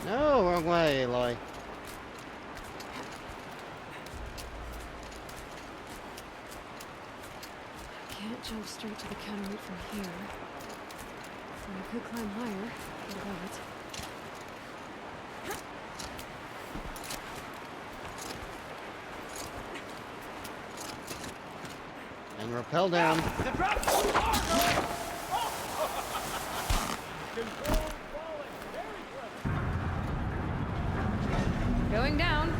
No, wrong way, Aloy. Can't jump straight to the counterweight from here. So I could climb higher, get above it. And rappel down. The drop! Going down.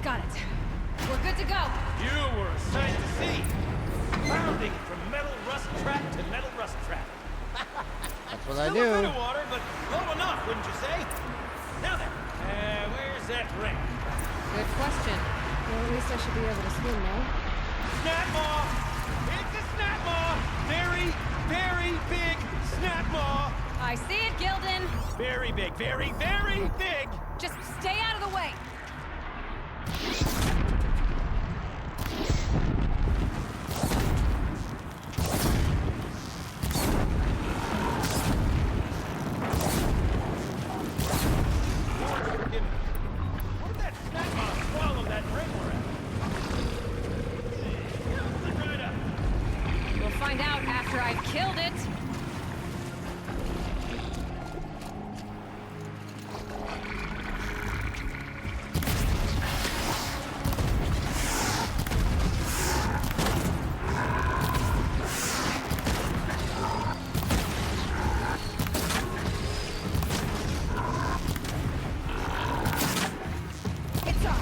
Got it. We're good to go. You were a sight to see. Pounding from metal rust trap to metal rust trap. That's what I Still a bit do. of water, but low enough, wouldn't you say? Now then, where's that ring? Good question. Well, at least I should be able to swim now. Snap maw! It's a snap maw! Very, very big snap maw! I see it, Gilden. Very big, very, very big! Just stay out of the way. Where'd that snap maw swallow that ring we're at? Right up. We'll find out after I've killed it. It's up.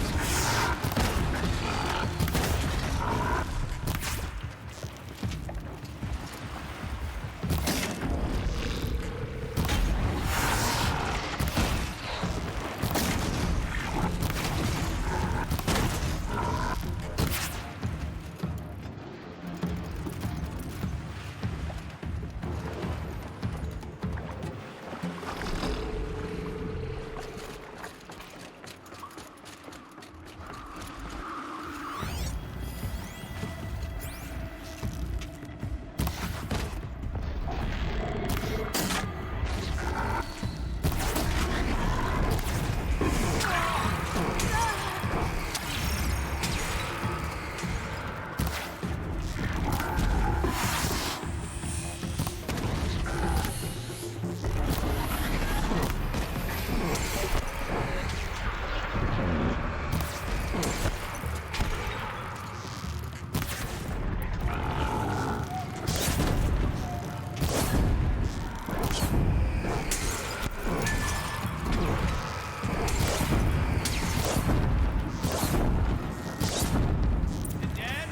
Dad?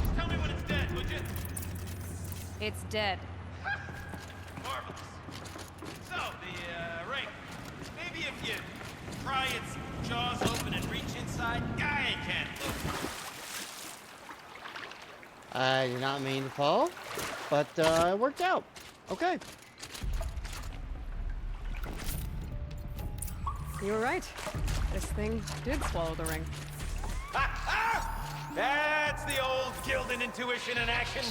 Just tell me when it's dead, would you? It's dead. Marvelous. So, the, ring. Maybe if you pry its jaws open and reach inside, I can't look. I did not mean to fall, but it worked out. Okay. You were right. This thing did swallow the ring. That's the old Gildan intuition in action.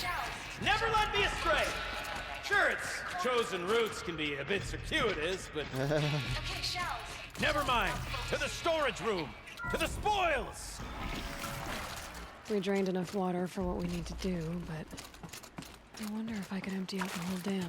Never led me astray. Sure, its chosen routes can be a bit circuitous, but... Never mind. To the storage room. To the spoils. We drained enough water for what we need to do, but... I wonder if I could empty out the whole dam.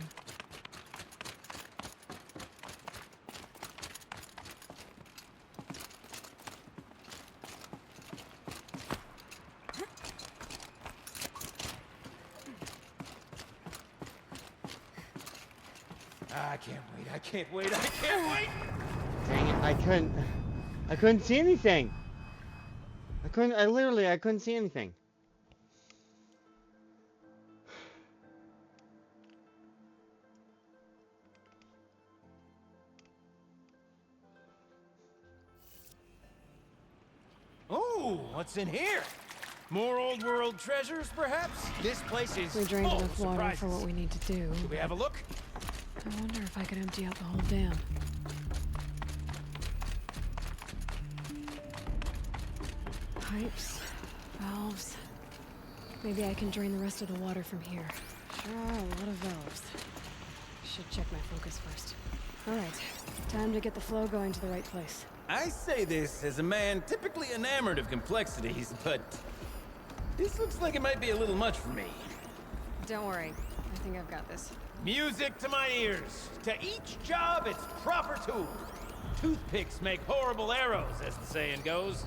I can't wait, I can't wait, I can't wait! Dang it, I couldn't see anything. I couldn't see anything. Oh, what's in here? More old world treasures, perhaps? This place is We drained full enough of water surprises. for what we need to do. Should we have a look? I wonder if I could empty out the whole dam. Pipes, valves. Maybe I can drain the rest of the water from here. Sure are a lot of valves. Should check my focus first. Alright, time to get the flow going to the right place. I say this as a man typically enamored of complexities, but this looks like it might be a little much for me. Don't worry, I think I've got this. Music to my ears. To each job, its proper tool. Toothpicks make horrible arrows, as the saying goes.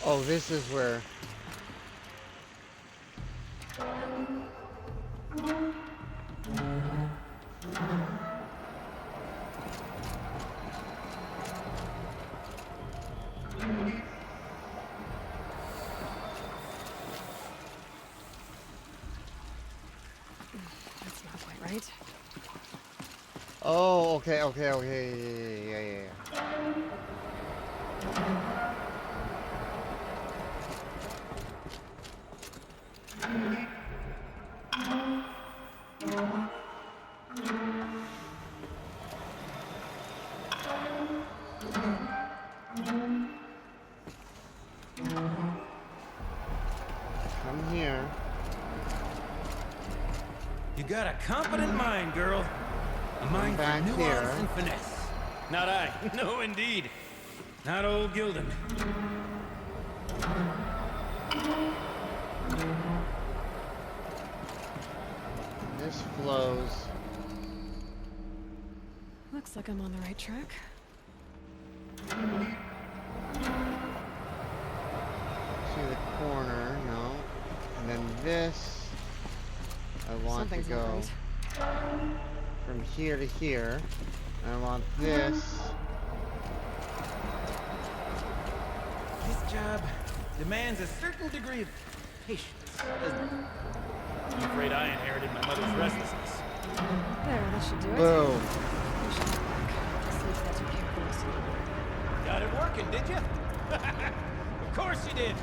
Oh, this is where... That's not quite right. Oh, okay, yeah. Come here. You got a competent mind, girl. A mind back for nuance here. and finesse. Not I. No, indeed. Not old Gildan. This flows. Looks like I'm on the right track. To the corner, no. And then this, I want Something's to not go right. from here to here. And I want this. This job demands a certain degree of patience, doesn't it? I'm afraid I inherited my mother's restlessness. There, that should do it. Boom. We should head back. See if that's okay for us. Got it working, did you? Of course you did.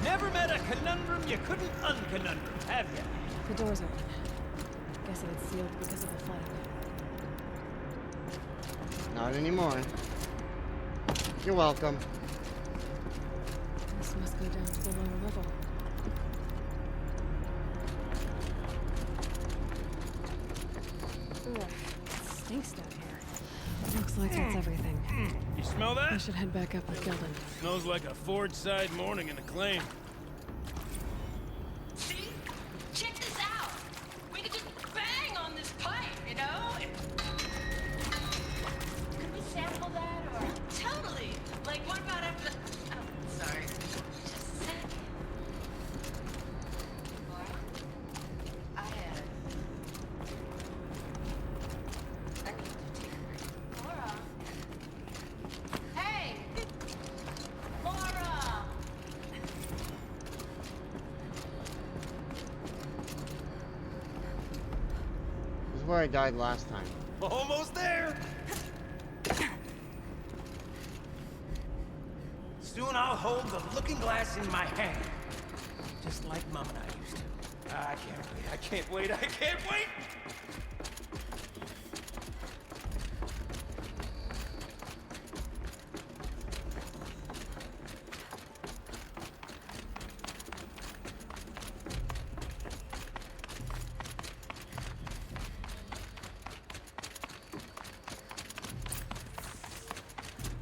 Never met a conundrum you couldn't unconundrum, have you? The door's open. Guess it had sealed because of the flooding. Not anymore. You're welcome. This must go down to the lower level. Ugh, it stinks down here. Looks like that's everything. You smell that? I should head back up with Gildan. Smells like a Forge-side morning in the claim. See? Check this out. We could just bang on this pipe, you know? Could we sample that or? Totally. Like, what about after? Oh, sorry. Just a sec. Laura, I need to take a break. Laura. Hey, Laura. This is where I died last time. Almost there. Soon I'll hold the looking glass in my hand. Just like Mom and I used to. I can't wait, I can't wait, I can't wait!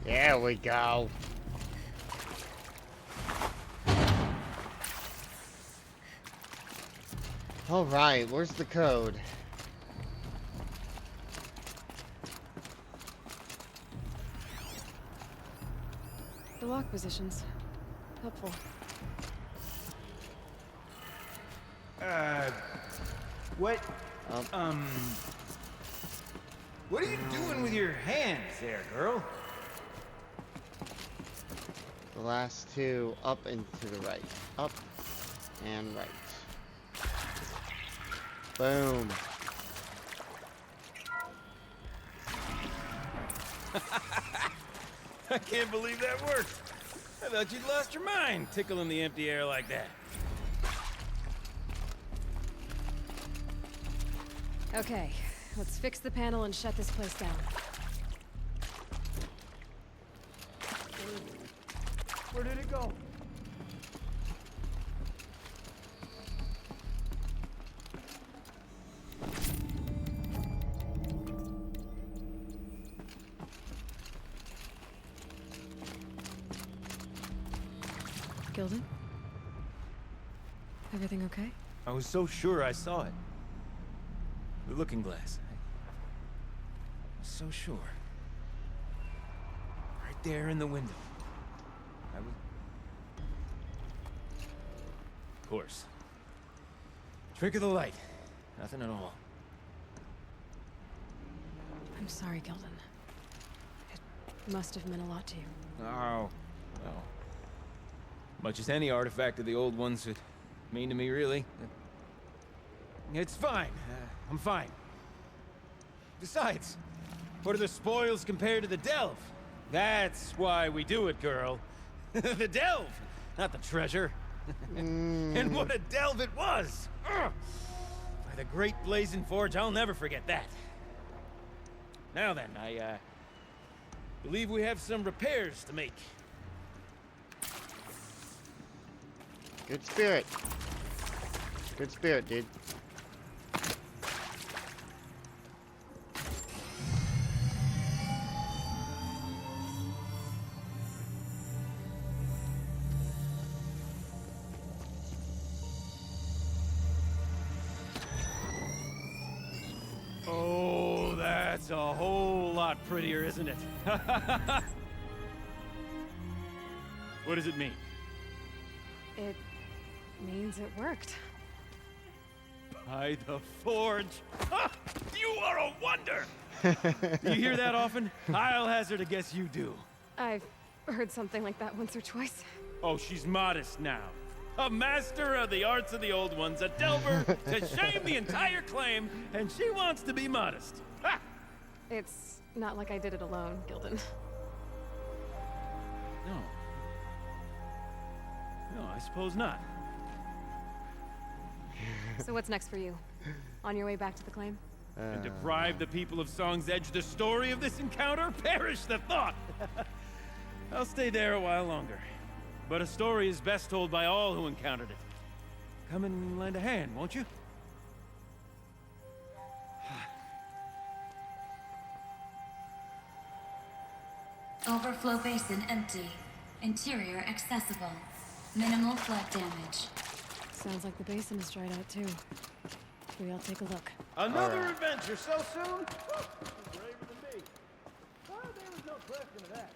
There we go. All right, where's the code? The lock positions. Helpful. What? What are you doing with your hands there, girl? The last two up and to the right. Up and right. Boom. I can't believe that worked. I thought you'd lost your mind, tickling the empty air like that. Okay, let's fix the panel and shut this place down. Where did it go? Gilden? Everything okay? I was so sure I saw it. The looking glass. I was so sure. Right there in the window. I was... Of course. Trick of the light. Nothing at all. I'm sorry, Gilden. It must have meant a lot to you. Oh. Well. Much as any artifact of the old ones would mean to me, really. It's fine. I'm fine. Besides, what are the spoils compared to the delve? That's why we do it, girl. The delve, not the treasure. And what a delve it was! Ugh. By the Great Blazing Forge, I'll never forget that. Now then, I believe we have some repairs to make. Good spirit. Good spirit, dude. Oh, that's a whole lot prettier, isn't it? What does it mean? It means it worked. By the Forge! Ha! You are a wonder! You hear that often? I'll hazard a guess you do. I've heard something like that once or twice. Oh, she's modest now. A master of the arts of the old ones, a delver to shame the entire claim, and she wants to be modest. Ha! It's not like I did it alone, Gilden. No. No, I suppose not. So what's next for you? On your way back to the claim? And deprive the people of Song's Edge the story of this encounter? Perish the thought! I'll stay there a while longer. But a story is best told by all who encountered it. Come and lend a hand, won't you? Overflow basin empty. Interior accessible. Minimal flood damage. Sounds like the basin is dried out too. We all take a look. Another adventure so soon? You're braver than me. Oh, there was no question of that.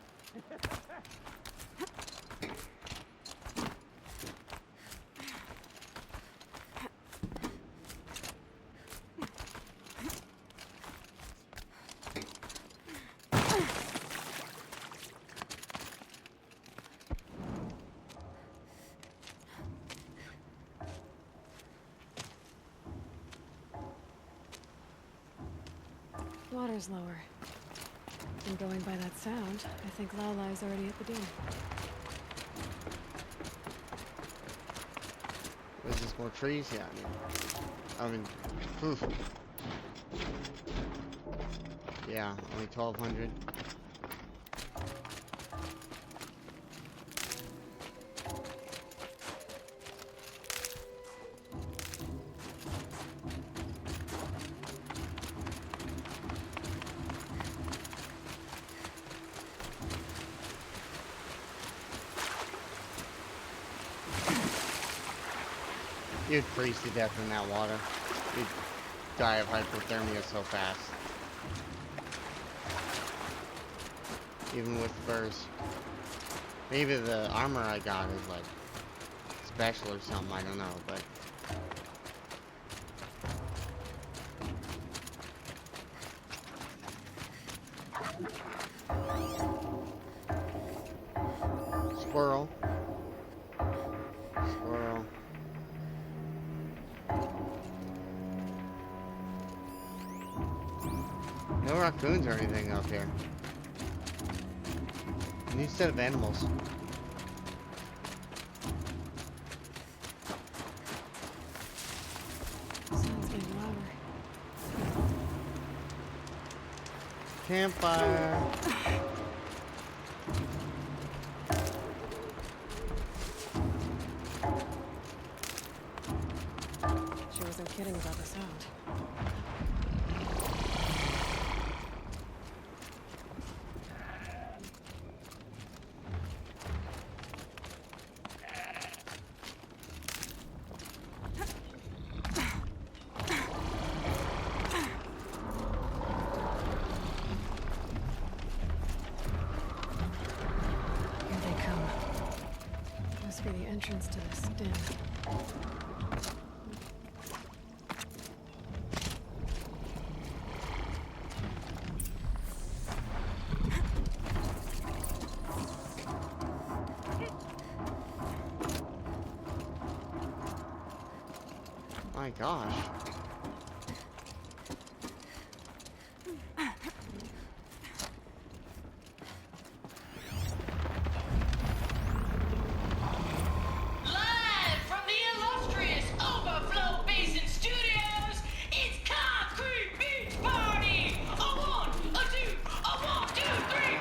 Water's lower. And going by that sound, I think Laolai's already at the dune. just more trees? Yeah, I mean, oof. Yeah, only 1,200. You'd freeze to death in that water. You'd die of hypothermia so fast. Even with furs. Maybe the armor I got is like special or something, I don't know, but squirrel. Squirrel. No raccoons or anything up here. A new set of animals. Sounds getting louder. Campfire. She wasn't kidding about the sound. Here they come. Must be the entrance to this den. My gosh. Live from the illustrious Overflow Basin Studios, it's Concrete Beach Party! A 1, a 2, a 1, 2, 3,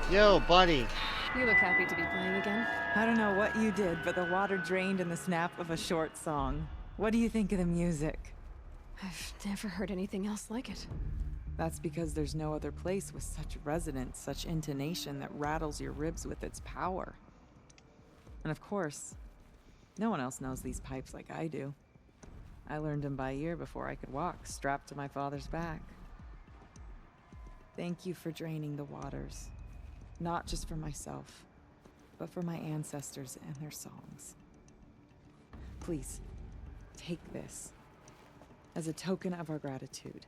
4! Yo, buddy. You look happy to be playing again. I don't know what you did, but the water drained in the snap of a short song. What do you think of the music? I've never heard anything else like it. That's because there's no other place with such resonance, such intonation that rattles your ribs with its power. And of course, no one else knows these pipes like I do. I learned them by ear before I could walk, strapped to my father's back. Thank you for draining the waters. Not just for myself, but for my ancestors and their songs. Please, take this as a token of our gratitude.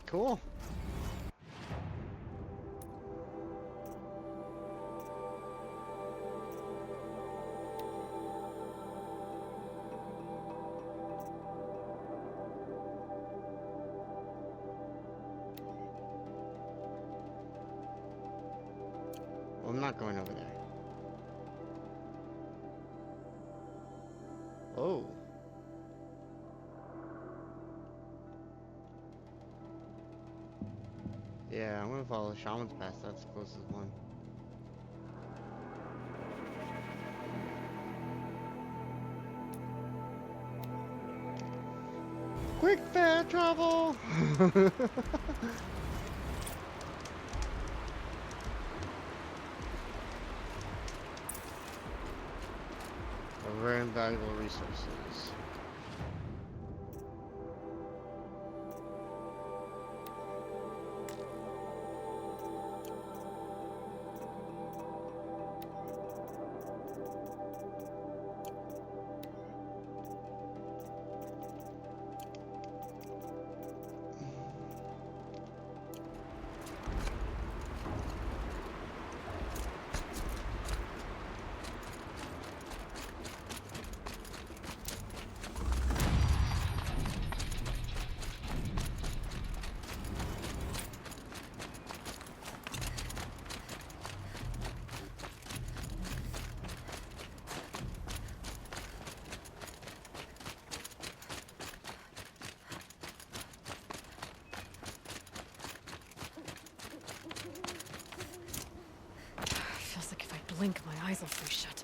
Cool. I'm not going over there. Oh. Yeah, I'm gonna follow the Shaman's Pass. That's the closest one. Quick, fast travel! Very invaluable resources. blink, my eyes will freeze shut.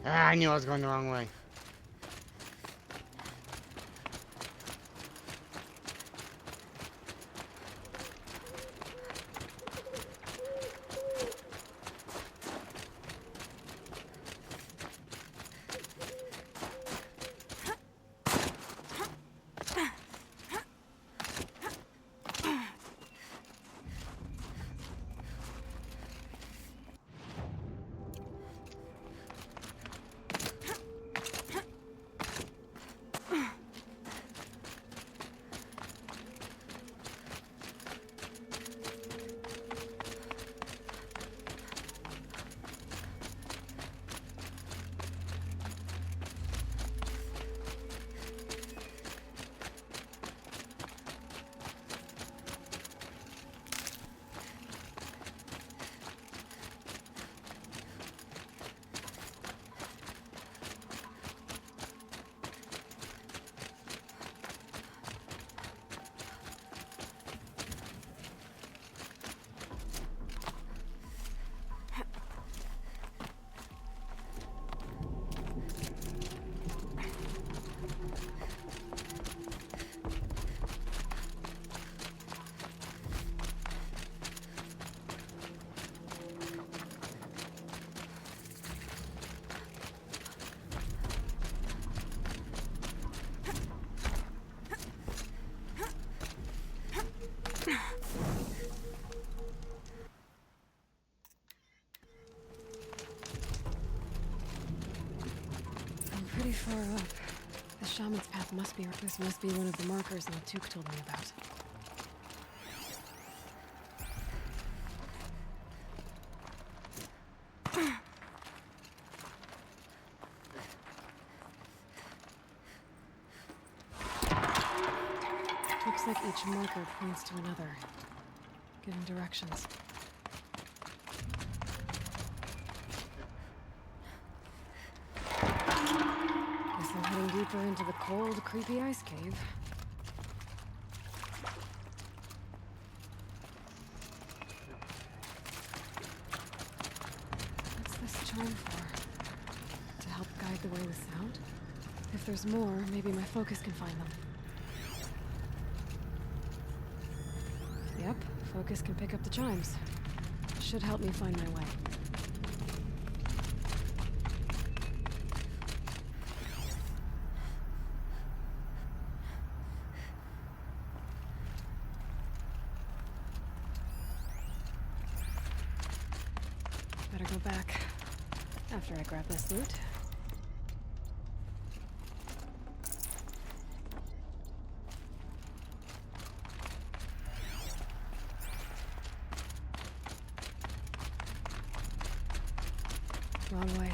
I knew I was going the wrong way. Pretty far up. The shaman's path must be. This must be one of the markers Latuk told me about. Looks like each marker points to another, giving directions. Heading deeper into the cold, creepy ice cave. What's this charm for? To help guide the way with sound? If there's more, maybe my focus can find them. Yep, focus can pick up the chimes. Should help me find my way. Better go back after I grab this loot. Wrong way.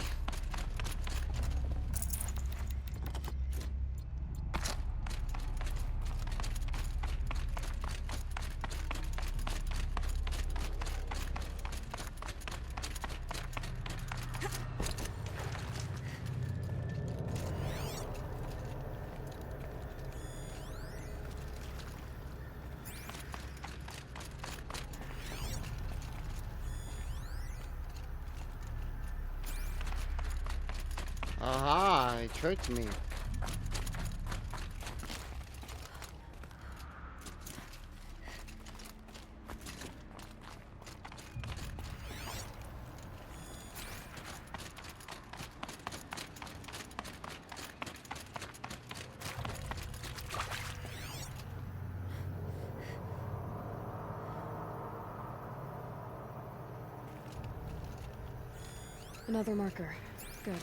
Aha, it tricked me. Another marker. Good.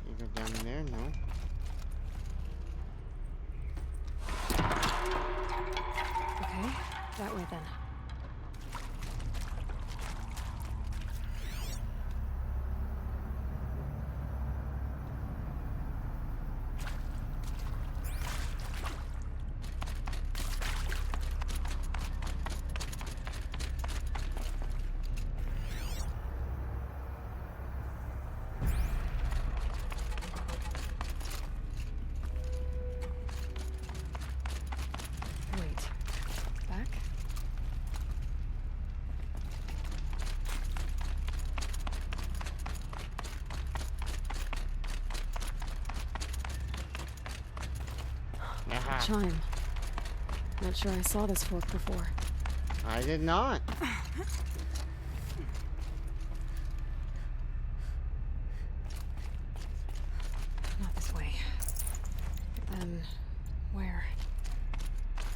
You go down there, no? Okay, that way then. Aha. Chime. Not sure I saw this fork before. I did not. Not this way. Then, where?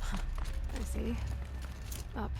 Huh. I see. Up.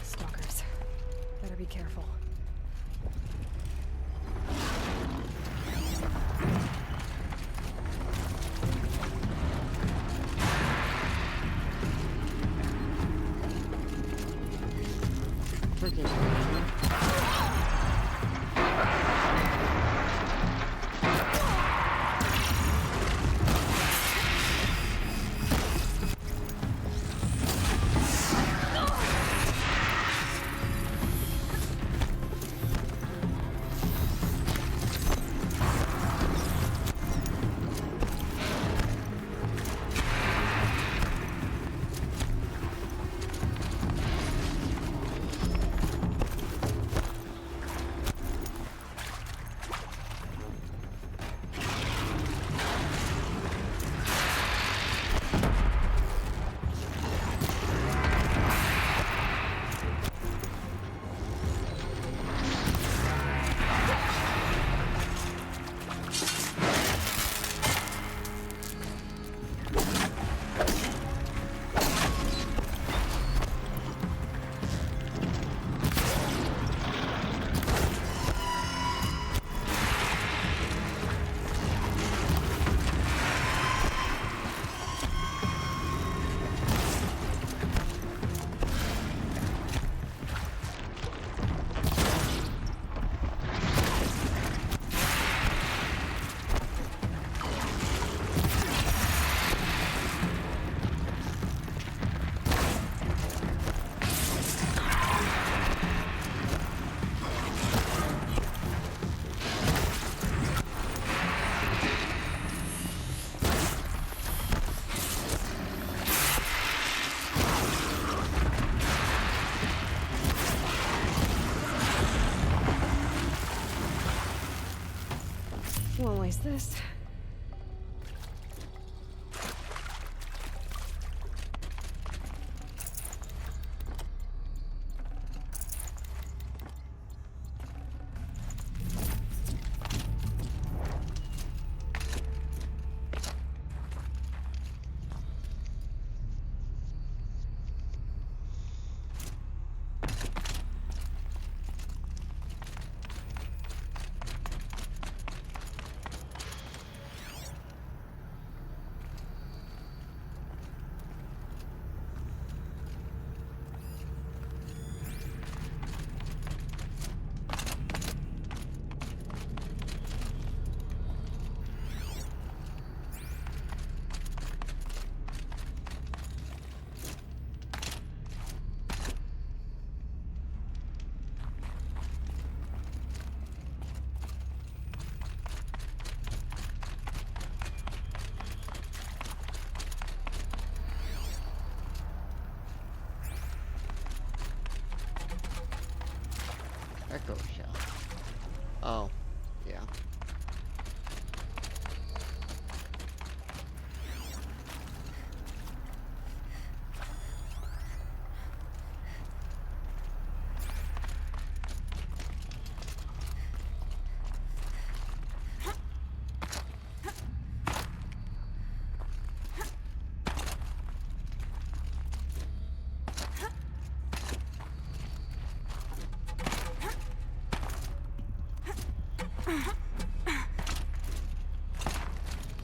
Stalkers. Better be careful. Freaking. Won't waste this. Echo shell. Oh, yeah.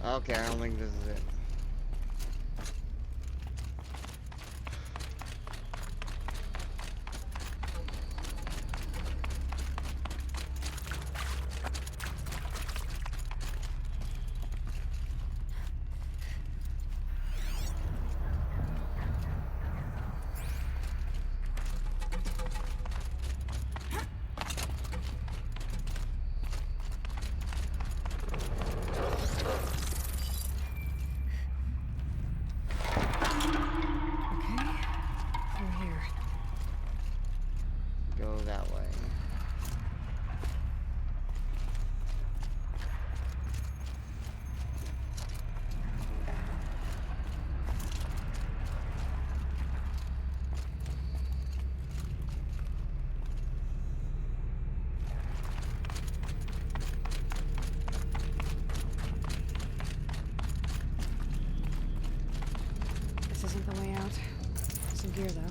Okay, I don't think this is it. Go that way. This isn't the way out. Some gear, though.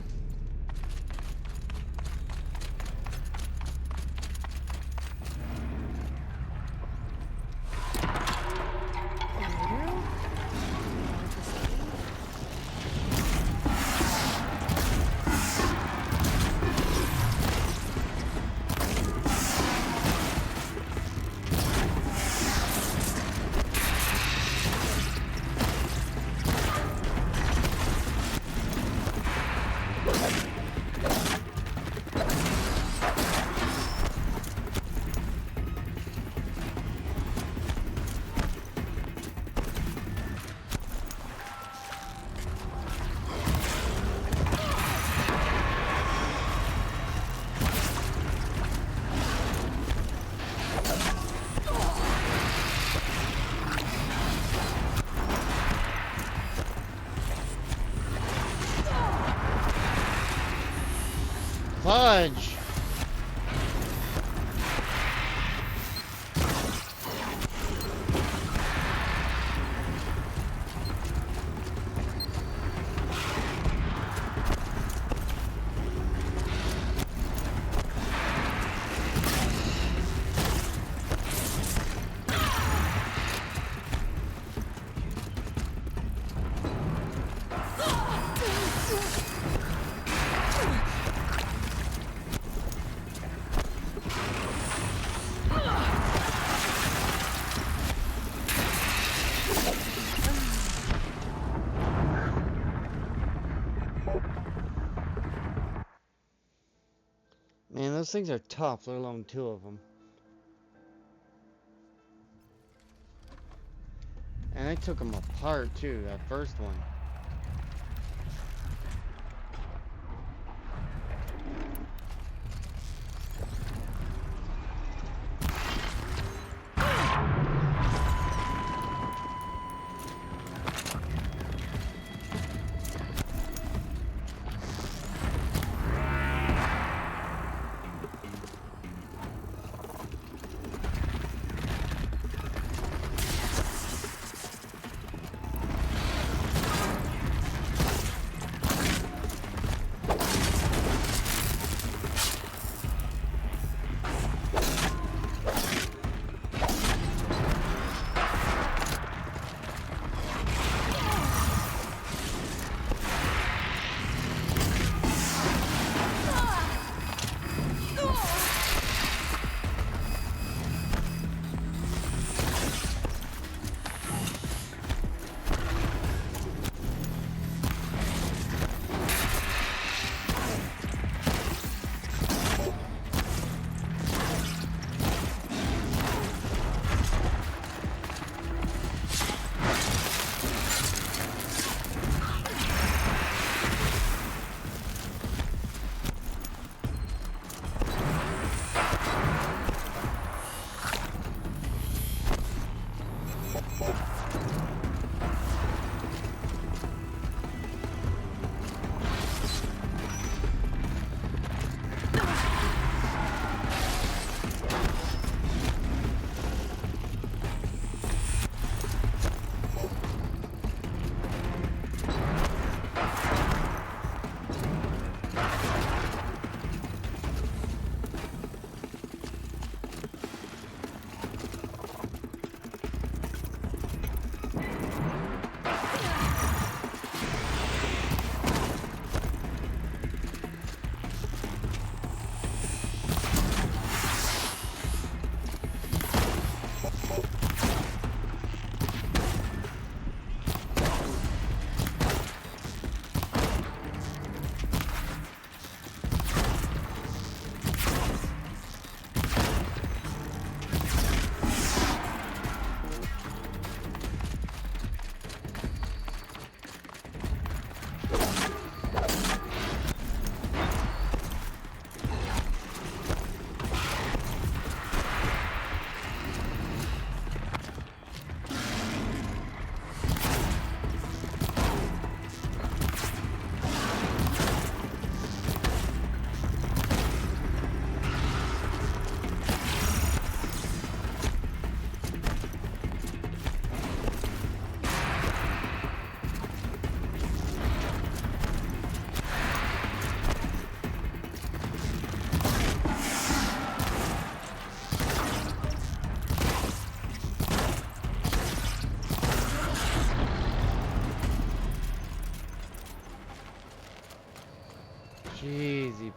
Fudge! Man, those things are tough, let alone two of them. And I took them apart too, that first one.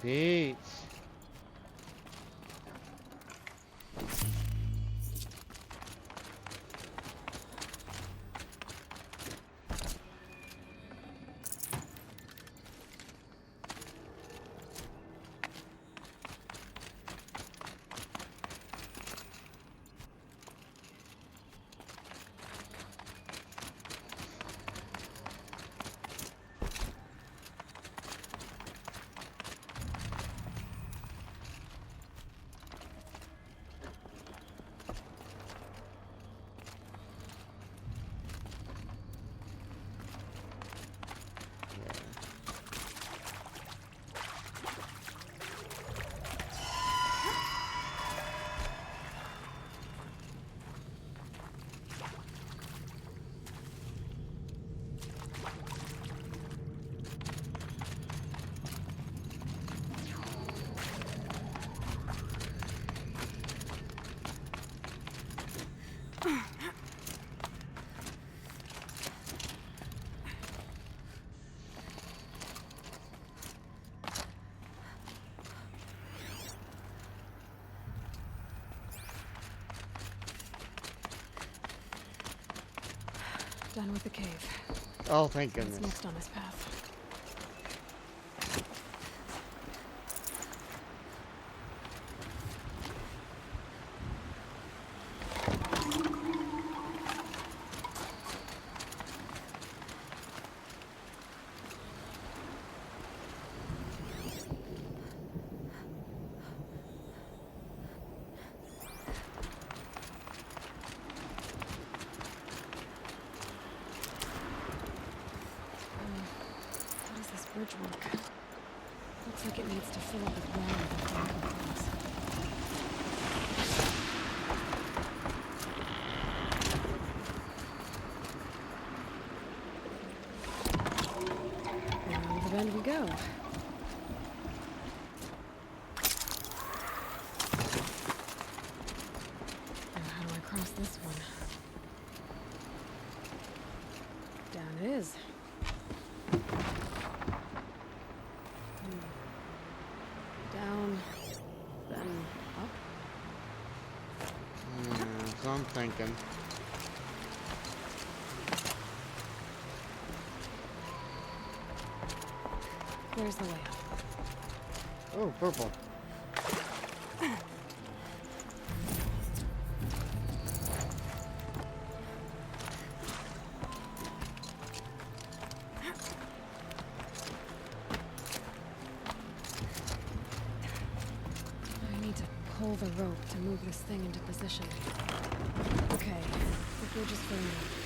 Pete. Done with the cave. Oh, thank goodness. What's next on his path? How does this bridge work? Looks like it needs to fill up with water before it can cross. Around the bend we go. Now how do I cross this one? Down it is. Down, then up. That's what I'm thinking. Where's the way up? Oh, purple. I need to pull the rope to move this thing into position. Okay, the bridge is firm enough.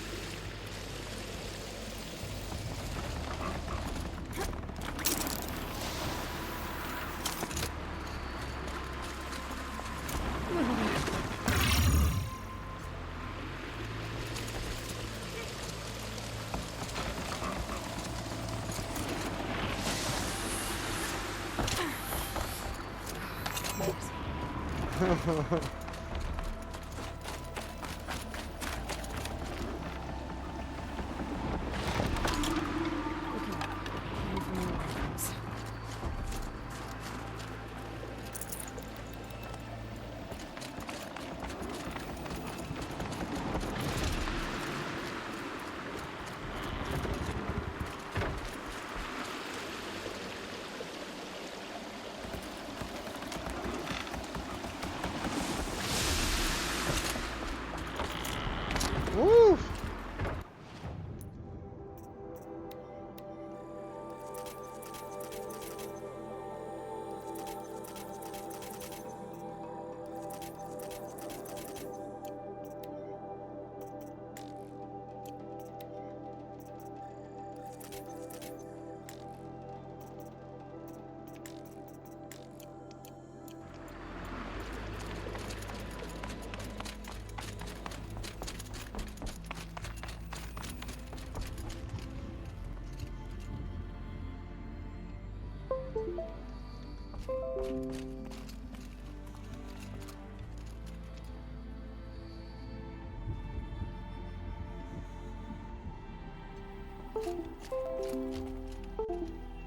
Woo!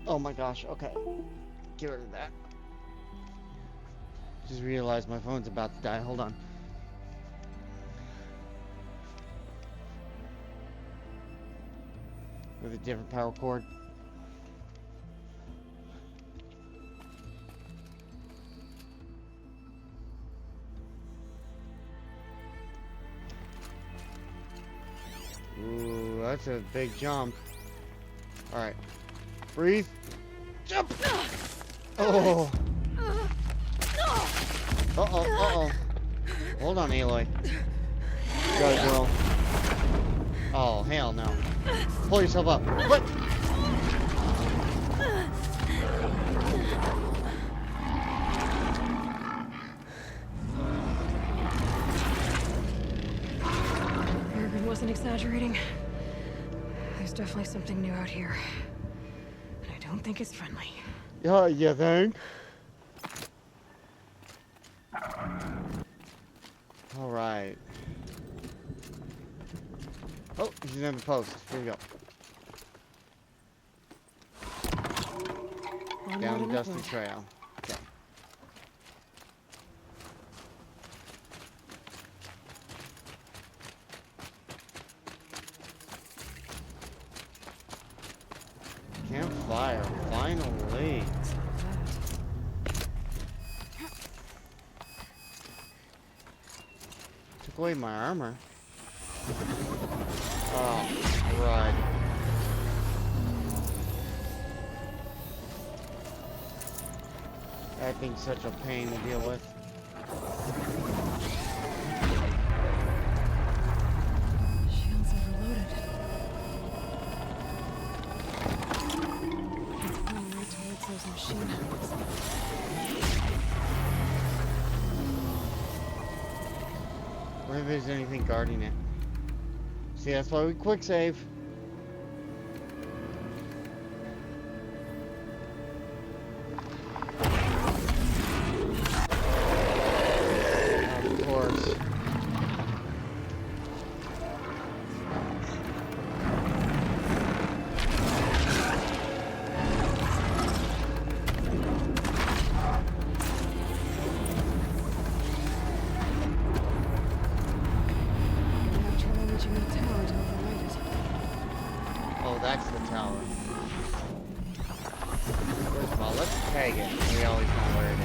Oh my gosh, okay. Get rid of that. Just realized my phone's about to die. Hold on. With a different power cord. Ooh, that's a big jump. Alright. Breathe. Jump! Oh! Uh-oh, uh-oh. Hold on, Aloy. Go, girl. Oh, hell no. Pull yourself up. What? Urban wasn't exaggerating. There's definitely something new out here. And I don't think it's friendly. Yeah, you think? Alright. Oh, he's in the post. Here we go. Down the dusty trail. Okay. Campfire, finally. Took away my armor. Oh, right. That thing's such a pain to deal with. Shields overloaded. It's going right towards those machines. Wonder if there's anything guarding it. See, that's why we quick save. Of course. Oh, that's the tower. First of all, let's tag it. We always know where it is.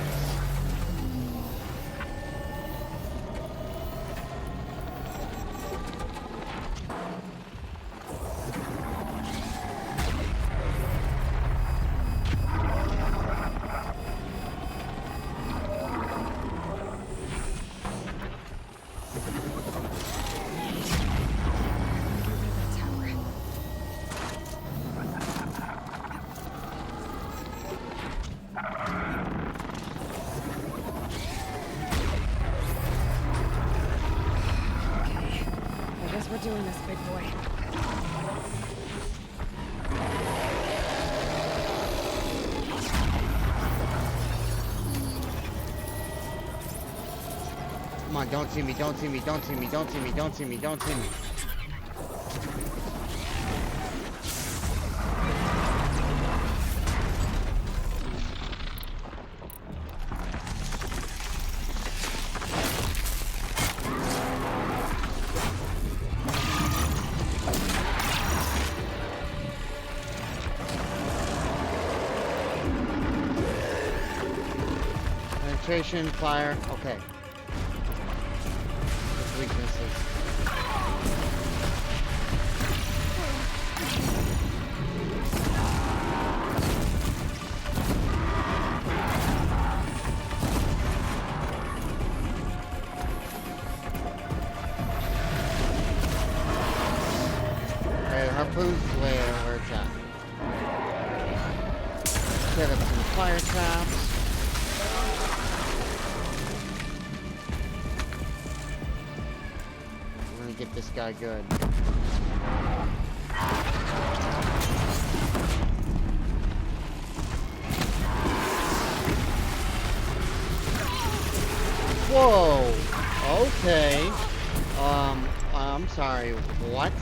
We're doing this, big boy. Come on, don't see me, don't see me, don't see me, don't see me, don't see me, don't see me. Penetration, fire, okay. Just weaknesses. Okay, the harpoon's way where it's at. Set up some fire traps. Get this guy good. Whoa! Okay. I'm sorry, what?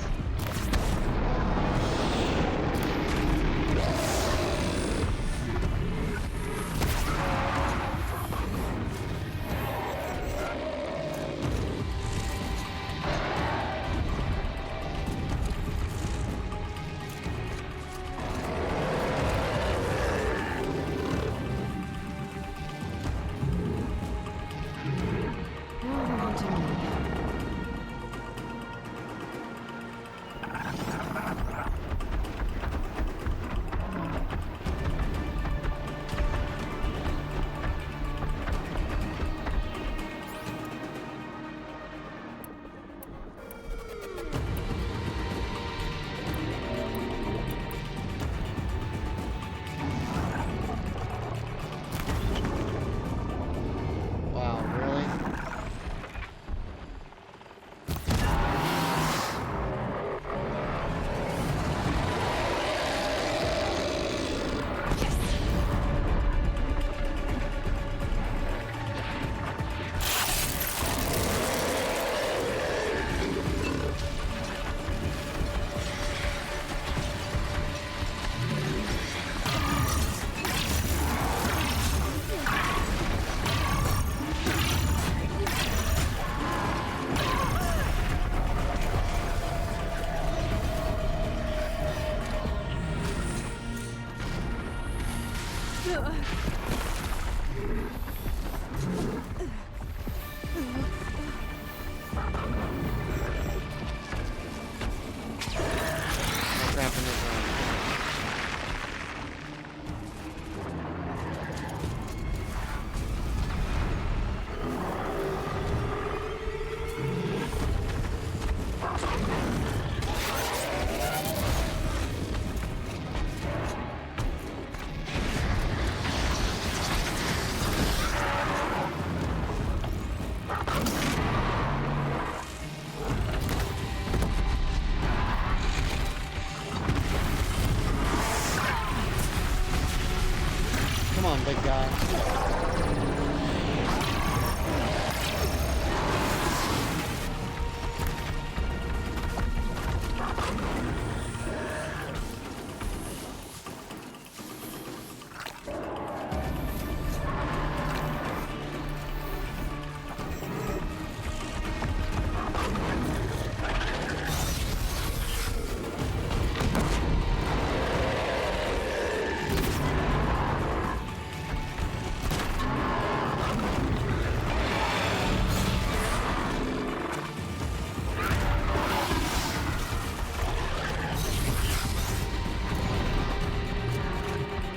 What's happening? Come on, big guy.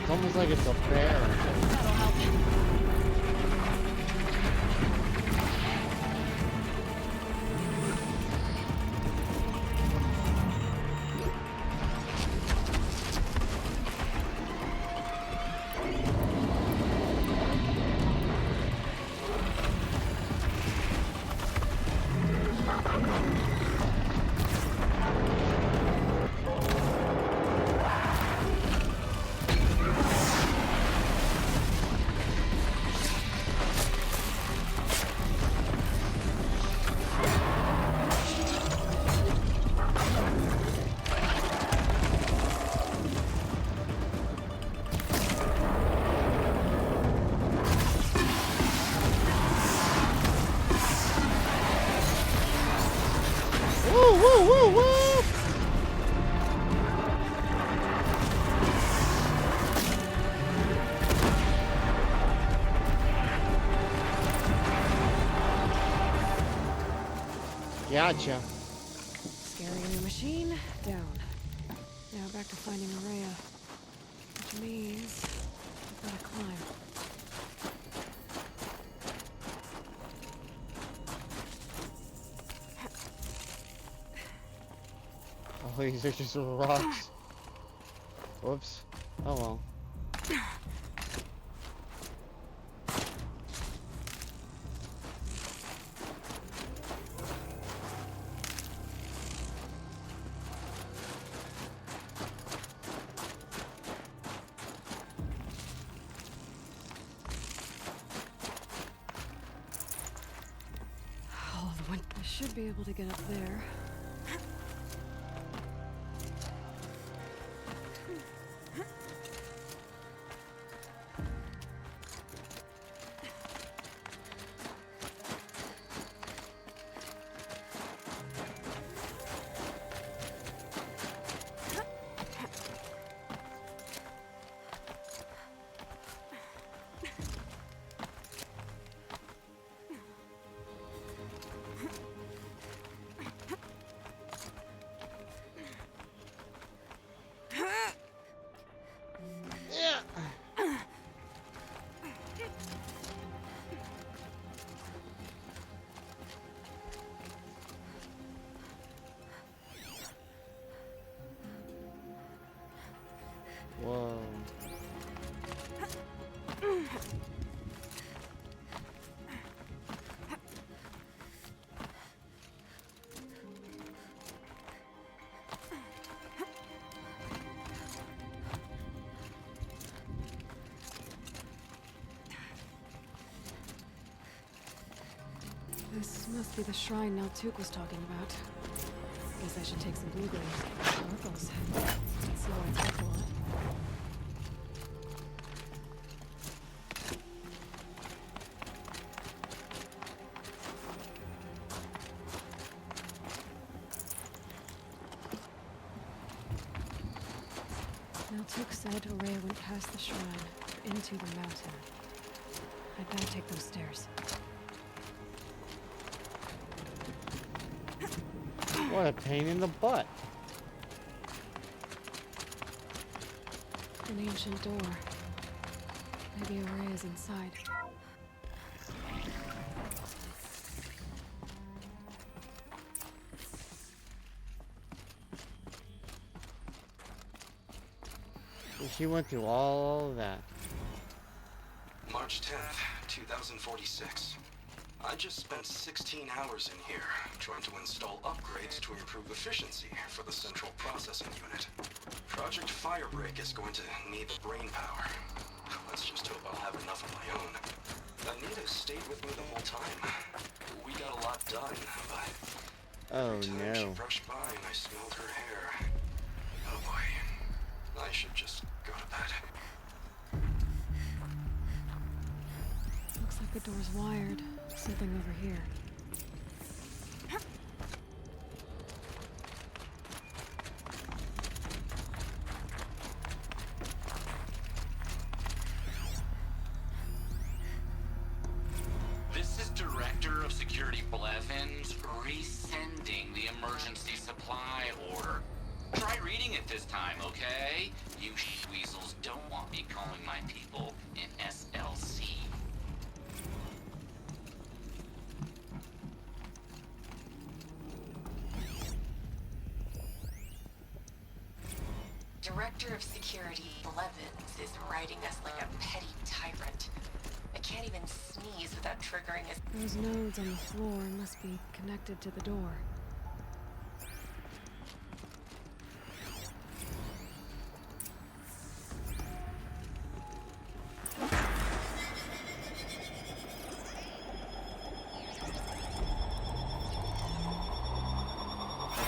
It's almost like it's a bear. That'll help. Woo, woo, woo, woo! Gotcha. Scaring the machine, down. Now back to finding Araya. Which means I've got to climb. Oh, these are just rocks. Whoops. Oh well. Oh, the wind. I should be able to get up there. Whoa. This must be the shrine Naltuk was talking about. Guess I should take some blueberries. Oracles. Let's see what it's worth. Naltuk said Araya went past the shrine. into the mountain. I'd better take those stairs. What a pain in the butt. An ancient door. Maybe Ray is inside. She went through all of that. March 10th, 2046. I just spent 16 hours in here trying to install upgrades to improve efficiency for the central processing unit. Project Firebreak is going to need the brain power. Let's just hope I'll have enough of my own. Anita stayed with me the whole time. We got a lot done, but Oh every time she no. brushed by and I smelled her hair. Oh boy. I should just go to bed. Looks like the door's wired. Something over here. This is Director of Security Blevins resending the emergency supply order. Try reading it this time, okay? You weasels don't want me calling my people in SLC. Director of Security Blevins is writing us like a petty tyrant. I can't even sneeze without triggering his... Those nodes on the floor must be connected to the door.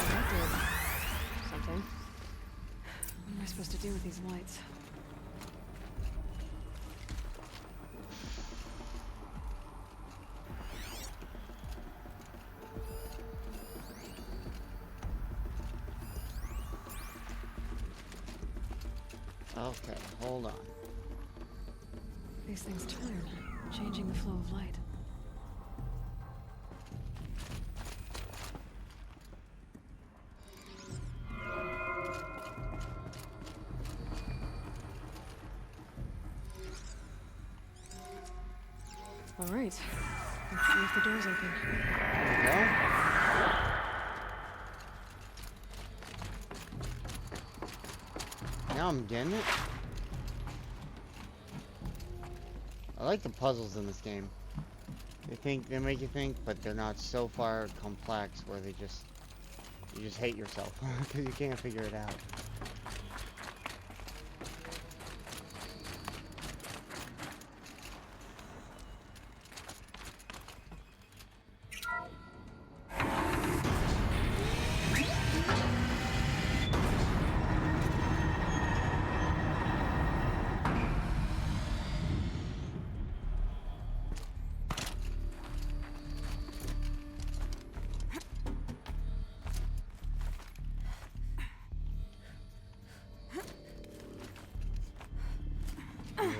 That did something. What am I supposed to do with these lights? Okay, hold on. These things turn, changing the flow of light. All right, let's see if the door's open. There we go. Now I'm getting it. I like the puzzles in this game. They make you think, but they're not so far complex where you just hate yourself because you can't figure it out.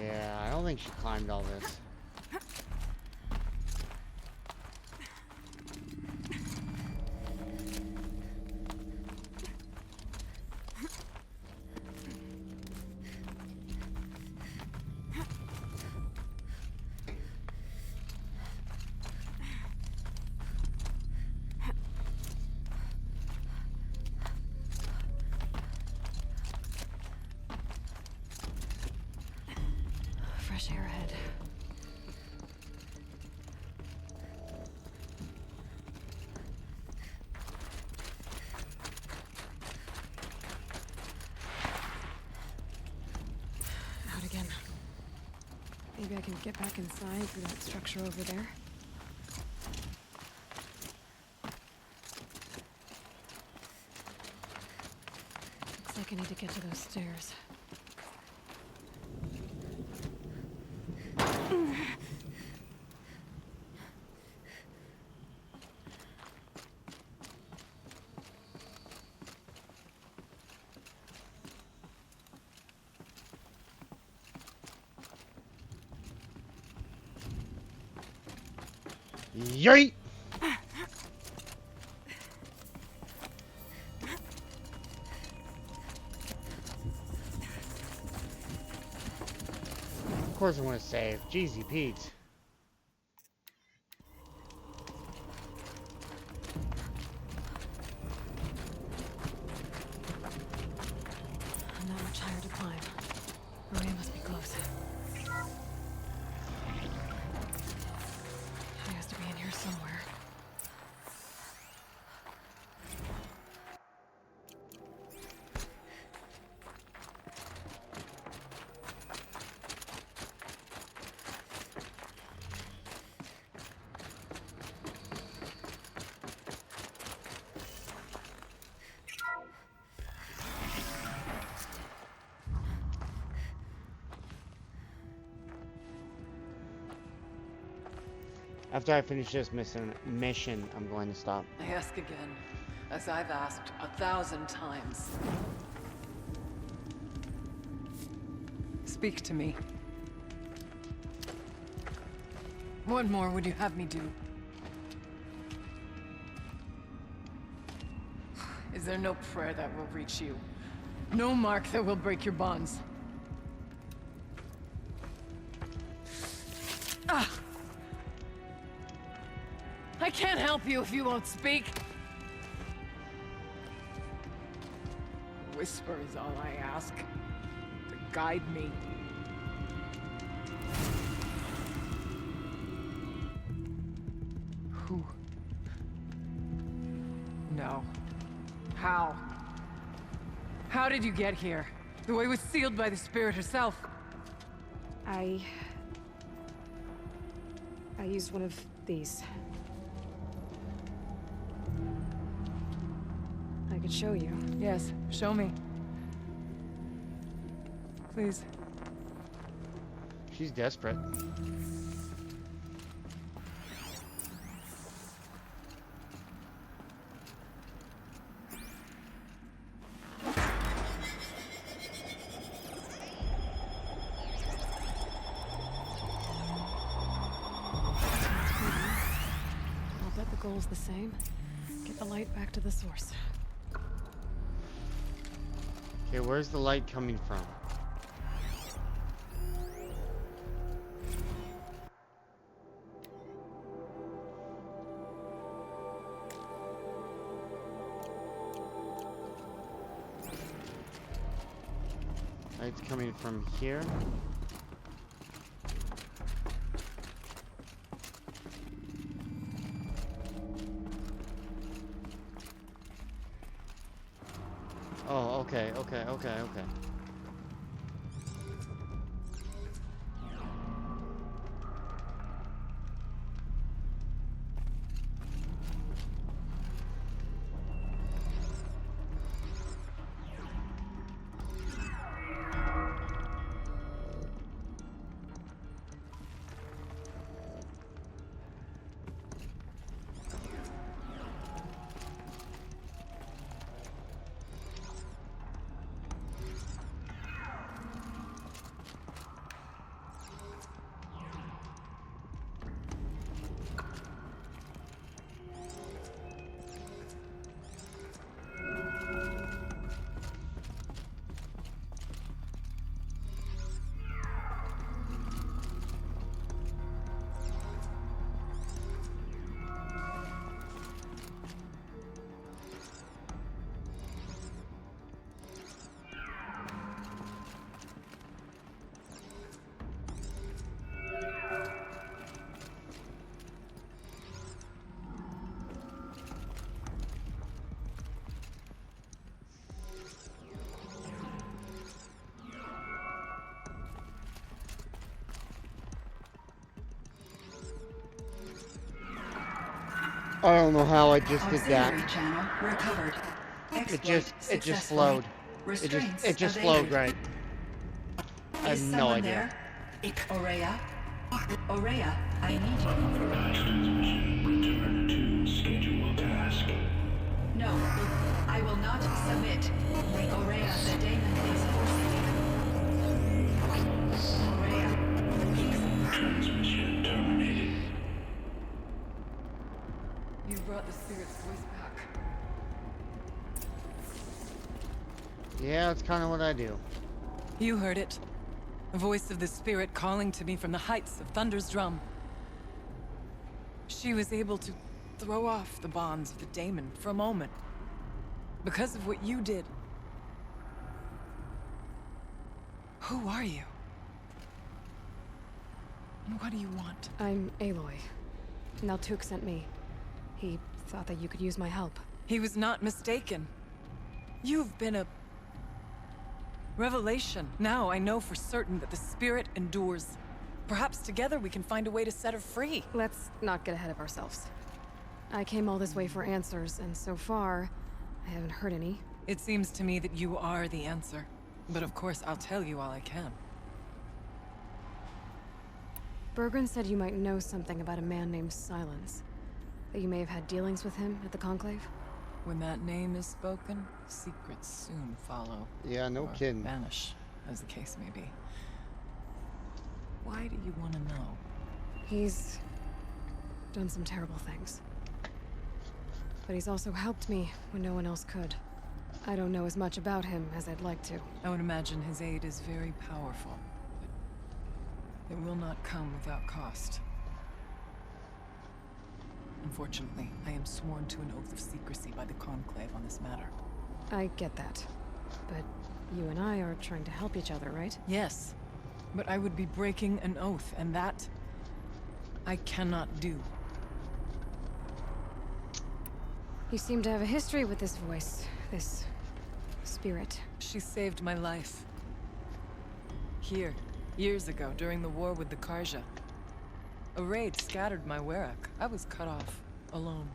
Yeah, I don't think she climbed all this. Fresh air ahead. Out again. Maybe I can get back inside through that structure over there. Looks like I need to get to those stairs. Yeet! Of course I want to save. Jeezy Pete. Not much higher to climb. Maria must be close. She has to be in here somewhere. After I finish this mission, I'm going to stop. I ask again, as I've asked 1,000 times. Speak to me. What more would you have me do? Is there no prayer that will reach you? No mark that will break your bonds? Ah! I can't help you if you won't speak. A whisper is all I ask. To guide me. Who? No. How? How did you get here? The way was sealed by the Spirit herself. I used one of these. I could show you. Yes, show me. Please. She's desperate. I'll bet the goal's the same. Get the light back to the source. Okay, where's the light coming from? Light's coming from here. Oh, okay. I don't know how I just did that. It just flowed. It just flowed right. I have no idea. Ourea? Ourea, I need you. Return to scheduled task. No, I will not submit. Ourea, the daemon is forcing me. Ourea. Transmission terminated. brought the spirit's voice back. Yeah, that's kind of what I do. You heard it. The voice of the spirit calling to me from the heights of Thunder's Drum. She was able to throw off the bonds of the daemon for a moment. Because of what you did. Who are you? And what do you want? I'm Aloy. Naltuk sent me. He thought that you could use my help. He was not mistaken. You've been a revelation. Now I know for certain that the spirit endures. Perhaps together we can find a way to set her free. Let's not get ahead of ourselves. I came all this way for answers, and so far, I haven't heard any. It seems to me that you are the answer. But of course, I'll tell you all I can. Bergren said you might know something about a man named Silence. That you may have had dealings with him at the Conclave? When that name is spoken, secrets soon follow. Yeah, no or kidding. Vanish, as the case may be. Why do you want to know? He's done some terrible things. But he's also helped me when no one else could. I don't know as much about him as I'd like to. I would imagine his aid is very powerful. But it will not come without cost. Unfortunately, I am sworn to an oath of secrecy by the Conclave on this matter. I get that. But you and I are trying to help each other, right? Yes. But I would be breaking an oath, and that I cannot do. You seem to have a history with this voice, this spirit. She saved my life. Here, years ago, during the war with the Karja. A raid scattered my Werak. I was cut off, alone.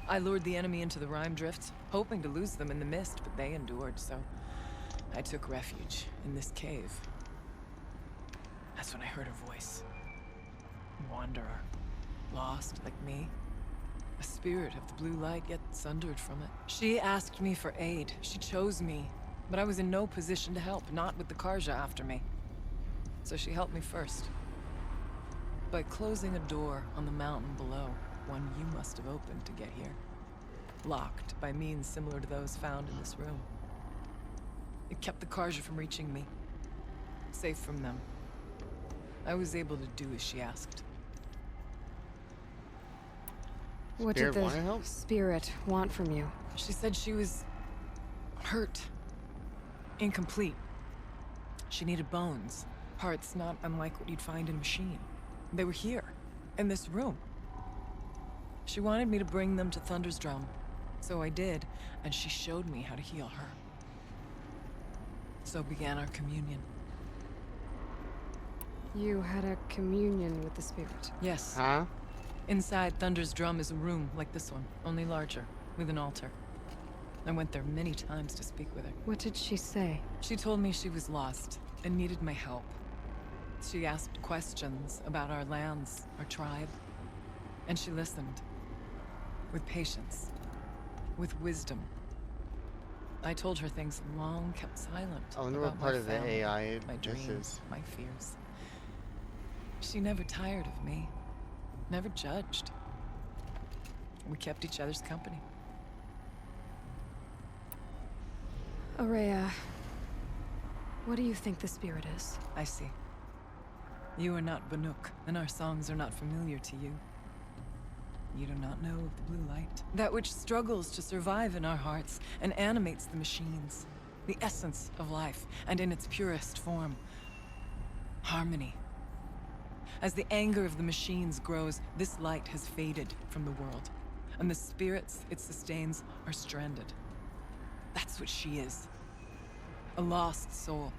I lured the enemy into the Rime Drifts, hoping to lose them in the mist, but they endured, so I took refuge in this cave. That's when I heard her voice. Wanderer. Lost, like me. A spirit of the blue light, yet sundered from it. She asked me for aid. She chose me. But I was in no position to help, not with the Karja after me. So she helped me first. By closing a door on the mountain below, one you must have opened to get here. Locked by means similar to those found in this room. It kept the Karja from reaching me. Safe from them. I was able to do as she asked. What did the spirit want from you? She said she was hurt. Incomplete. She needed bones. Parts not unlike what you'd find in a machine. They were here, in this room. She wanted me to bring them to Thunder's Drum. So I did, and she showed me how to heal her. So began our communion. You had a communion with the spirit? Yes. Huh? Inside Thunder's Drum is a room like this one, only larger, with an altar. I went there many times to speak with her. What did she say? She told me she was lost and needed my help. She asked questions about our lands, our tribe, and she listened. With patience. With wisdom. I told her things long kept silent. I wonder what about part my of the family, AI my this dreams, is. my fears. She never tired of me. Never judged. We kept each other's company. Ourea, what do you think the spirit is? I see. You are not Banuk, and our songs are not familiar to you. You do not know of the blue light. That which struggles to survive in our hearts and animates the machines. The essence of life, and in its purest form. Harmony. As the anger of the machines grows, this light has faded from the world. And the spirits it sustains are stranded. That's what she is. A lost soul.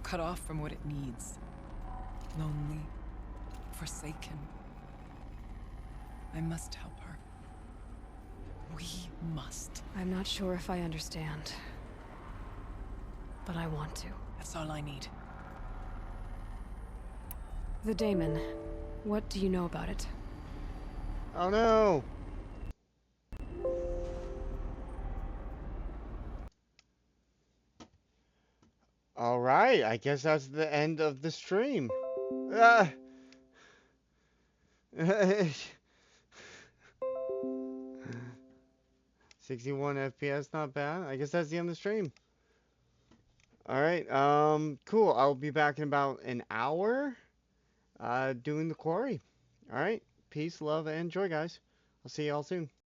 Cut off from what it needs. Lonely. Forsaken. I must help her. We must. I'm not sure if I understand. But I want to. That's all I need. The daemon. What do you know about it? Oh no! Alright, I guess that's the end of the stream. 61 FPS, not bad. I guess that's the end of the stream. Alright, cool. I'll be back in about an hour, doing the quarry. Alright, peace, love, and joy, guys. I'll see y'all soon.